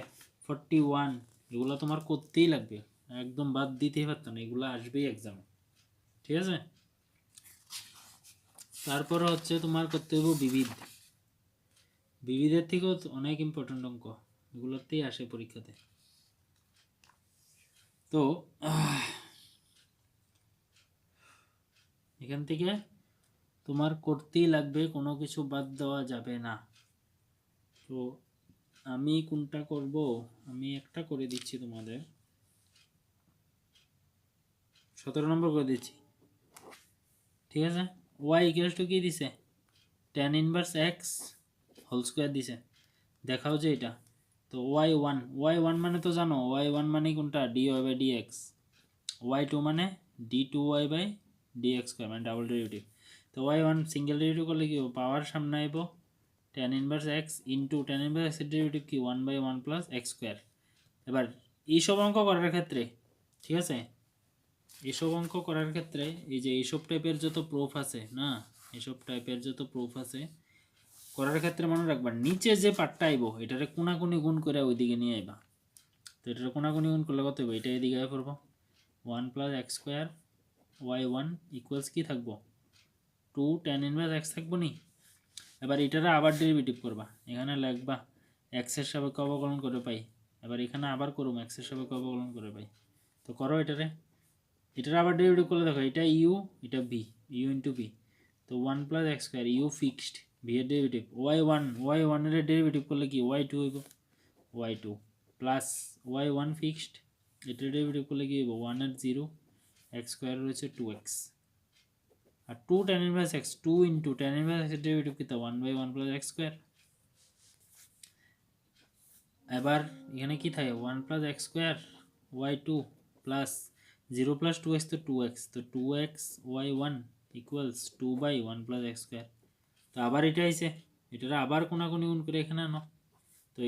41, এগুলো তোমার করতেই লাগবে, একদম বাদ দিতেই পারতো না, এগুলো আসবেই এক্সামে, ঠিক আছে। তারপরে হচ্ছে তোমার করতে হইব বিবিধ, বিবিধের থেকেও অনেক ইম্পর্টেন্ট অঙ্ক, এগুলোতেই আসে পরীক্ষাতে। তো এখান থেকে তোমার করতেই লাগবে, কোনো কিছু বাদ দেওয়া যাবে না। তো আমি কোনটা করব, আমি একটা করে দিচ্ছি তোমাদের, 17 নম্বর করে দিচ্ছি, ঠিক আছে। ওয়াই ইকুয়ালস টু কি দিছে, tan inverse x whole square দিছে, দেখাও যে এটা। তো ওয়াই ওয়ান মানে তো জানো, ওয়াই ওয়ান মানে কোনটা, d y by d x, y two মানে d two y by d x square মানে ডাবল ডেরিভেটিভ। তো ওয়াই ওয়ান সিঙ্গেল ডেরিভেটিভ করলে কি পাওয়ার সামনে আইব tan inverse x into tan inverse এক্সের ডেরিভেটিভ কি 1/1 প্লাস এক্স স্কোয়ার। এবার এইসব অঙ্ক করার ক্ষেত্রে, ঠিক আছে, এইসব অঙ্ক করার ক্ষেত্রে এই যে এইসব টাইপের যত প্রুফ আছে না, এইসব টাইপের যত প্রুফ আছে করার ক্ষেত্রে মনে রাখবা, নিচে যে পার্টটা আইব এটারে কোনাকুনি গুণ করে ওইদিকে নিয়ে আইবা। তো এটারে কোনাকুনি গুণ করলে কত হইব, এটা এদিকে আয় পড়বো 1 plus x square y one equals কি থাকবো 2 tan ইনভার্স এক্স থাকবো নি। এবার এটারে আবার ডেরিভেটিভ করবা, এখানে লিখবা এক্সের সাপেক্ষে অবকলন করে পাই, এবার এখানে আবার করুম এক্সের সাপেক্ষে অবকলন করে পাই। তো করো এটারে আবার ডেরিভেটিভ করলে দেখো এটা ইউ এটা বি, ইউ ইন্টু বি, তো 1 plus x square u fixed, b এর ডেরিভেটিভ ওয়াই ওয়ান এর ডেরিভেটিভ করলে কি ওয়াই টু হইব, y two plus y one fixed, এটার ডেরিভেটিভ করলে কি হইব 1 এর 0, এক্স স্কোয়ার রয়েছে 2x, আর 2 tan inverse x 2 into tan inverse এক্সের ডেরিভেটিভ কি, 1/1 প্লাস এক্স স্কোয়ার। এবার এখানে কি থাকে 1 plus x square y two plus 0 plus 2x তো 2x, তো 2x y1 equals 2/1 plus x square. তো আবার এটা আইছে, এটার আবার কোনাকুনি গুণ করে এখানে আনো, তো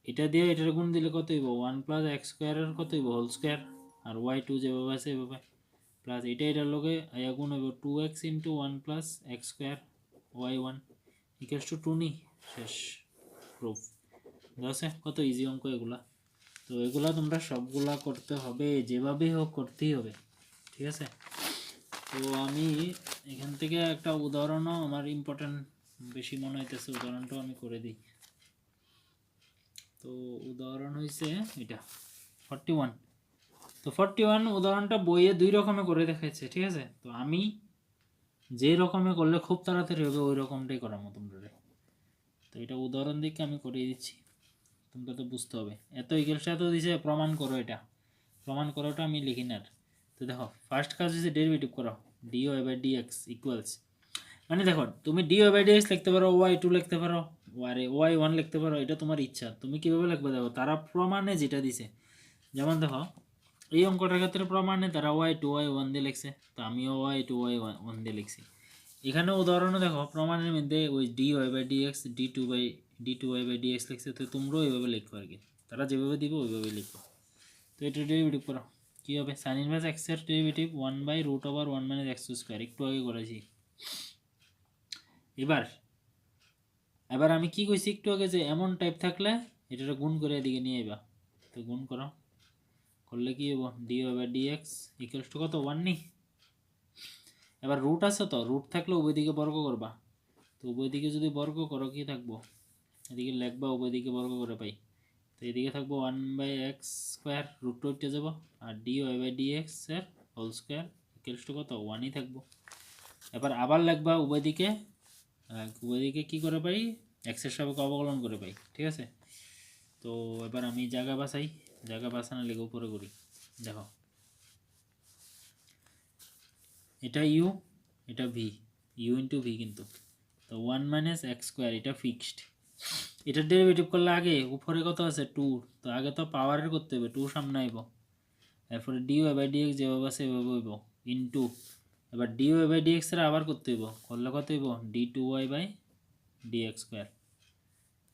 এটা দিয়ে এটার গুণ দিলে কত হইব 1 প্লাস এক্স স্কোয়ারের কত হইব হোল স্কোয়ার, আর ওয়াই টু যেভাবে আছে এভাবে প্লাস এটার লগে আয়া গুণ হইব 2x into 1 plus x square y one equals to 2 নি। শেষ প্রুফ। আছে কত ইজি অঙ্ক এগুলা। তো এগুলা তোমরা সবগুলা করতে হবে, যেভাবে হোক করতেই হবে, ঠিক আছে। তো আমি এখান থেকে একটা উদাহরণও আমার ইম্পর্টেন্ট বেশি মনে হইতেছে, উদাহরণটাও আমি করে দিই। তো উদাহরণ হয়েছে এটা 41। তো 41 উদাহরণটা বইয়ে দুই রকমে করে দেখাচ্ছে, ঠিক আছে। তো আমি যে রকমে করলে খুব তাড়াতাড়ি হবে ওই রকমটাই করার মতো তোমরা। তো এটা উদাহরণ দিকে আমি করিয়ে দিচ্ছি, তোমরা তো বুঝতে হবে। এত ইকুয়ালসটা তো দিছে প্রমাণ করো, এটা প্রমাণ করাটা আমি লিখি না। তো দেখো ফার্স্ট কাজ হচ্ছে ডেরিভেটিভ করো, dy বাই dx ইকুয়ালস, মানে দেখো তুমি dy বাই dx লিখতে পারো, y2 লিখতে পারো, আরে y1 লিখতে পারো, এটা তোমার ইচ্ছা, তুমি কিভাবে লিখবে দেখো। তারা প্রমাণে যেটা দিছে, যেমন দেখো এই অঙ্কটার ক্ষেত্রে প্রমাণে তারা y2 y1 দিয়ে লিখছে, তো আমিও y2 y1 দিয়ে লিখছি। এখানে উদাহরণে দেখো প্রমাণের মধ্যে ওই dy by dx d2y by dx লিখছে, তো তোমরাও এইভাবে লিখবো আর কি, তারা যেভাবে দিবে ওইভাবে লিখবো। তো এটা ডেরিভেটিভ করো, কী হবে সাইন ইনভার্স এক্স এর derivative 1 by root over 1 minus x square, একটু আগে করেছি। এবার আমি কি কইছি একটু আগে, যে এমন টাইপ থাকলে এটা গুণ করে এদিকে নিয়ে আইবা। তো গুণ করো, করলে কি হবো dy by dx equals to কত 1 নি। এবার রুট আছে, তো রুট থাকলে উভয় দিকে বর্গ করবা, তো উভয় দিকে যদি বর্গ করো কি থাকবো, এদিকে লেখবা উভয় দিকে বর্গ করে পাই, তো এদিকে থাকবো 1 বাই এক্স স্কোয়ার, রুট উঠে যাবো, আর dy বাই dx এর হোল স্কোয়ার ইকুয়ালস টু কত 1ই থাকবো। এবার আবার লেখবা উভয় দিকে কি করে পাই, এক্সের সাপেক্ষে অবকলন করে পাই, ঠিক আছে। তো এবার আমি জায়গা বাছাই, জায়গা বাছানো লেগে উপরে করি। দেখো এটা ইউ, এটা ভি, ইউ ইন্টু ভি কিন্তু, তো 1 মাইনাস এক্স স্কোয়ার এটা ফিক্সড। এটার ডেরিভেটিভ করলে আগে উপরে কত আছে 2, তো আগে তো পাওয়ারের করতে হবে, 2 সামনে আইব, এরপরে dy বাই dx যেভাবে আছে এভাবে হইব ইন্টু, এবার dy বাই dx এর আবার করতে হইব, করলে কত হইব d2y বাই dx স্কোয়ার,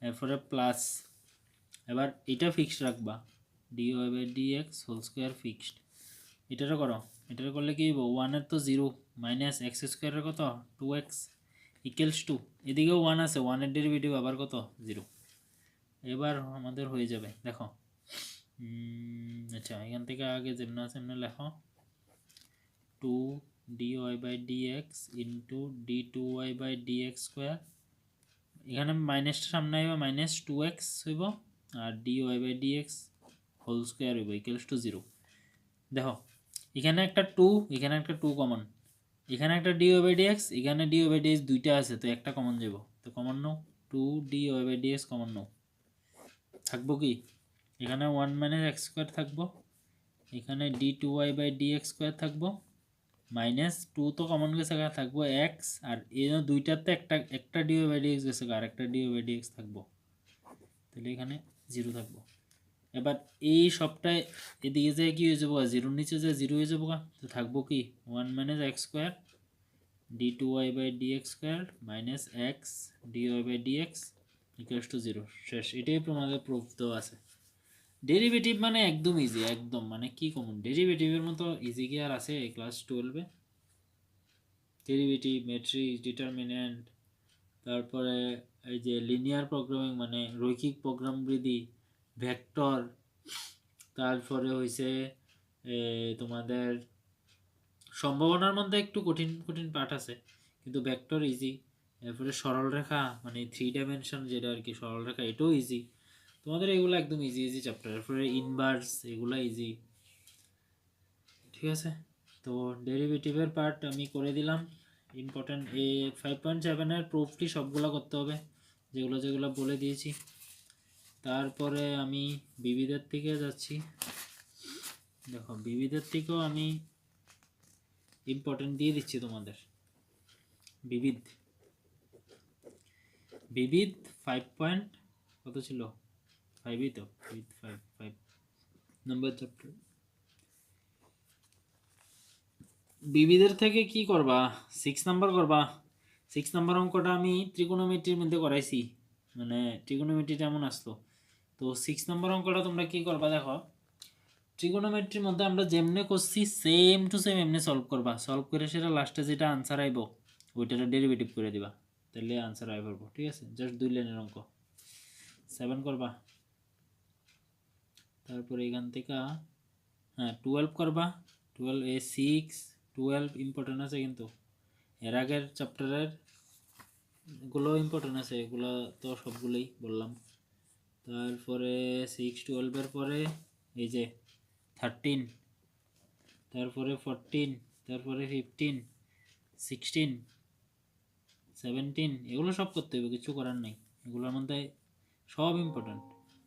এরপরে প্লাস, এবার এটা ফিক্সড রাখবা dy by dx whole square fixed. এটারও করো, এটার করলে কি হইব 1 এর তো 0 মাইনাস এক্স স্কোয়ারের কত 2x ইকুয়ালস টু, এদিকেও 1 আছে, 1 এর ডেরিভেটিভ আবার কত 0। এবার আমাদের হয়ে যাবে দেখো, আচ্ছা এখান থেকে আগে যেমন আছে এমনি লেখো 2 dy by dx into d2y by dx square, এখানে মাইনাসটা সামনে আইবা মাইনাস 2x হইব, আর dy by dx whole square হইব ইকুয়ালস টু 0। দেখো এখানে একটা 2, এখানে একটা 2 কমন, এখানে একটা dy বাই dx, এখানে dy বাই dx দুইটা আছে, তো একটা কমন যাব, তো কমন নাও 2 dy বাই dx কমন নাও, থাকবো কি এখানে 1 মাইনাস এক্স স্কোয়ার থাকবো, এখানে d2y বাই dx স্কোয়ার থাকবো, মাইনাস 2 তো কমন গেছে, থাকবো x, আর এই দুইটাতে একটা dy বাই dx গেছে, আর একটা dy বাই dx থাকবো, তাহলে এখানে 0 থাকবো। এবার এই সবটাই এদিকে যায় কি হয়ে যাবো, 0 নিচে যায় 0 হয়ে যাবো, তো থাকবো কি 1 minus x square d2y by dx square minus x dy by dx equals to 0। শেষ, এটাই তোমাদের প্রুফ দেওয়া আছে। ডেরিভেটিভ মানে একদম ইজি, একদম মানে কি কমন, ডেরিভেটিভের মতো ইজি কি আর আছে এই ক্লাস 12-এ। ডেরিভেটিভ, ম্যাট্রিক্স, ডিটারমিন্যান্ট, তারপরে এই যে লিনিয়ার প্রোগ্রামিং মানে রৈখিক প্রোগ্রামবিধি, ভেক্টর, তারপরে হইছে তোমাদের সম্ভাবনার মধ্যে একটু কঠিন কঠিন পার্ট আছে, কিন্তু ভেক্টর ইজি। এরপরে সরল রেখা মানে 3 ডাইমেনশন যেটা আর কি, সরল রেখা এটাও ইজি। তোমাদের এগুলো একদম ইজি ইজি চ্যাপ্টার। এরপরে ইনভার্স এগুলো ইজি, ঠিক আছে। তো ডেরিভেটিভের পার্ট আমি করে দিলাম। ইম্পর্টেন্ট এই 5.7-এর প্রুফটি সবগুলো করতে হবে, যেগুলো যেগুলো বলে দিয়েছি। তারপরে আমি বিবিধের থেকে যাচ্ছি। দেখো বিবিধের থেকেও আমি ইম্পর্টেন্ট দিয়ে দিচ্ছি তোমাদের। বিবিধ 5 কত ছিল 5ই তো, বিবিধ 5 নম্বর চ্যাপ্টার। বিবিধের থেকে কি করবা 6 নাম্বার করবা। 6 নাম্বার অঙ্কটা আমি ত্রিকোণমিতির মধ্যে করাইছি, মানে ট্রিগোনোমেট্রি যেমন আসলো। তো 6 নম্বর অঙ্কটা তোমরা কি করবা দেখো, ট্রিগোনোমেট্রির মধ্যে আমরা যেমনে করছি সেম টু সেম এমনি সলভ করবা, সলভ করে সেটা লাস্টে যেটা আনসার আইব ওইটার ডেরিভেটিভ করে দিবা, তাহলে আনসার আই পারবো। ঠিক আছে, জাস্ট 2 লাইনের অঙ্ক। 7 করবা, তারপরে এখান থেকে হ্যাঁ 12 করবা। 12 এ 6 12 ইম্পর্টেন্ট আছে, কিন্তু এর আগের চ্যাপ্টারের এগুলো ইম্পর্টেন্ট আছে, এগুলো তো সবগুলোই বললাম। তারপরে 6 12-এর পরে এই যে 13, তারপরে 14, তারপরে 15 16 17, এগুলো সব করতে হবে, কিছু করার নেই, এগুলোর মধ্যে সব ইম্পর্টেন্ট।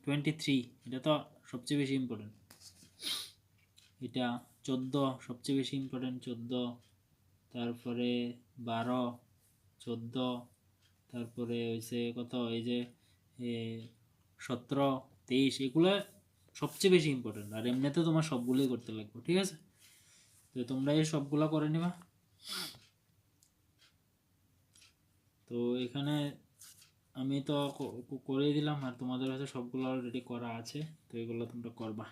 23 এটা তো সবচেয়ে বেশি ইম্পর্টেন্ট, এটা 14 সবচেয়ে বেশি ইম্পর্টেন্ট 14, তারপরে 12 14, তারপরে হয়েছে কত এই যে 17 23, এগুলো সবচেয়ে বেশি ইম্পর্টেন্ট, আর এমনিতে তোমার সবগুলোই করতে লাগবে। ঠিক আছে, তো তোমরা এই সবগুলো করে নিবা। তো এখানে আমি তো করে দিলাম, আর তোমাদের কাছে সবগুলো অলরেডি করা আছে, তো এগুলো তোমরা করবা।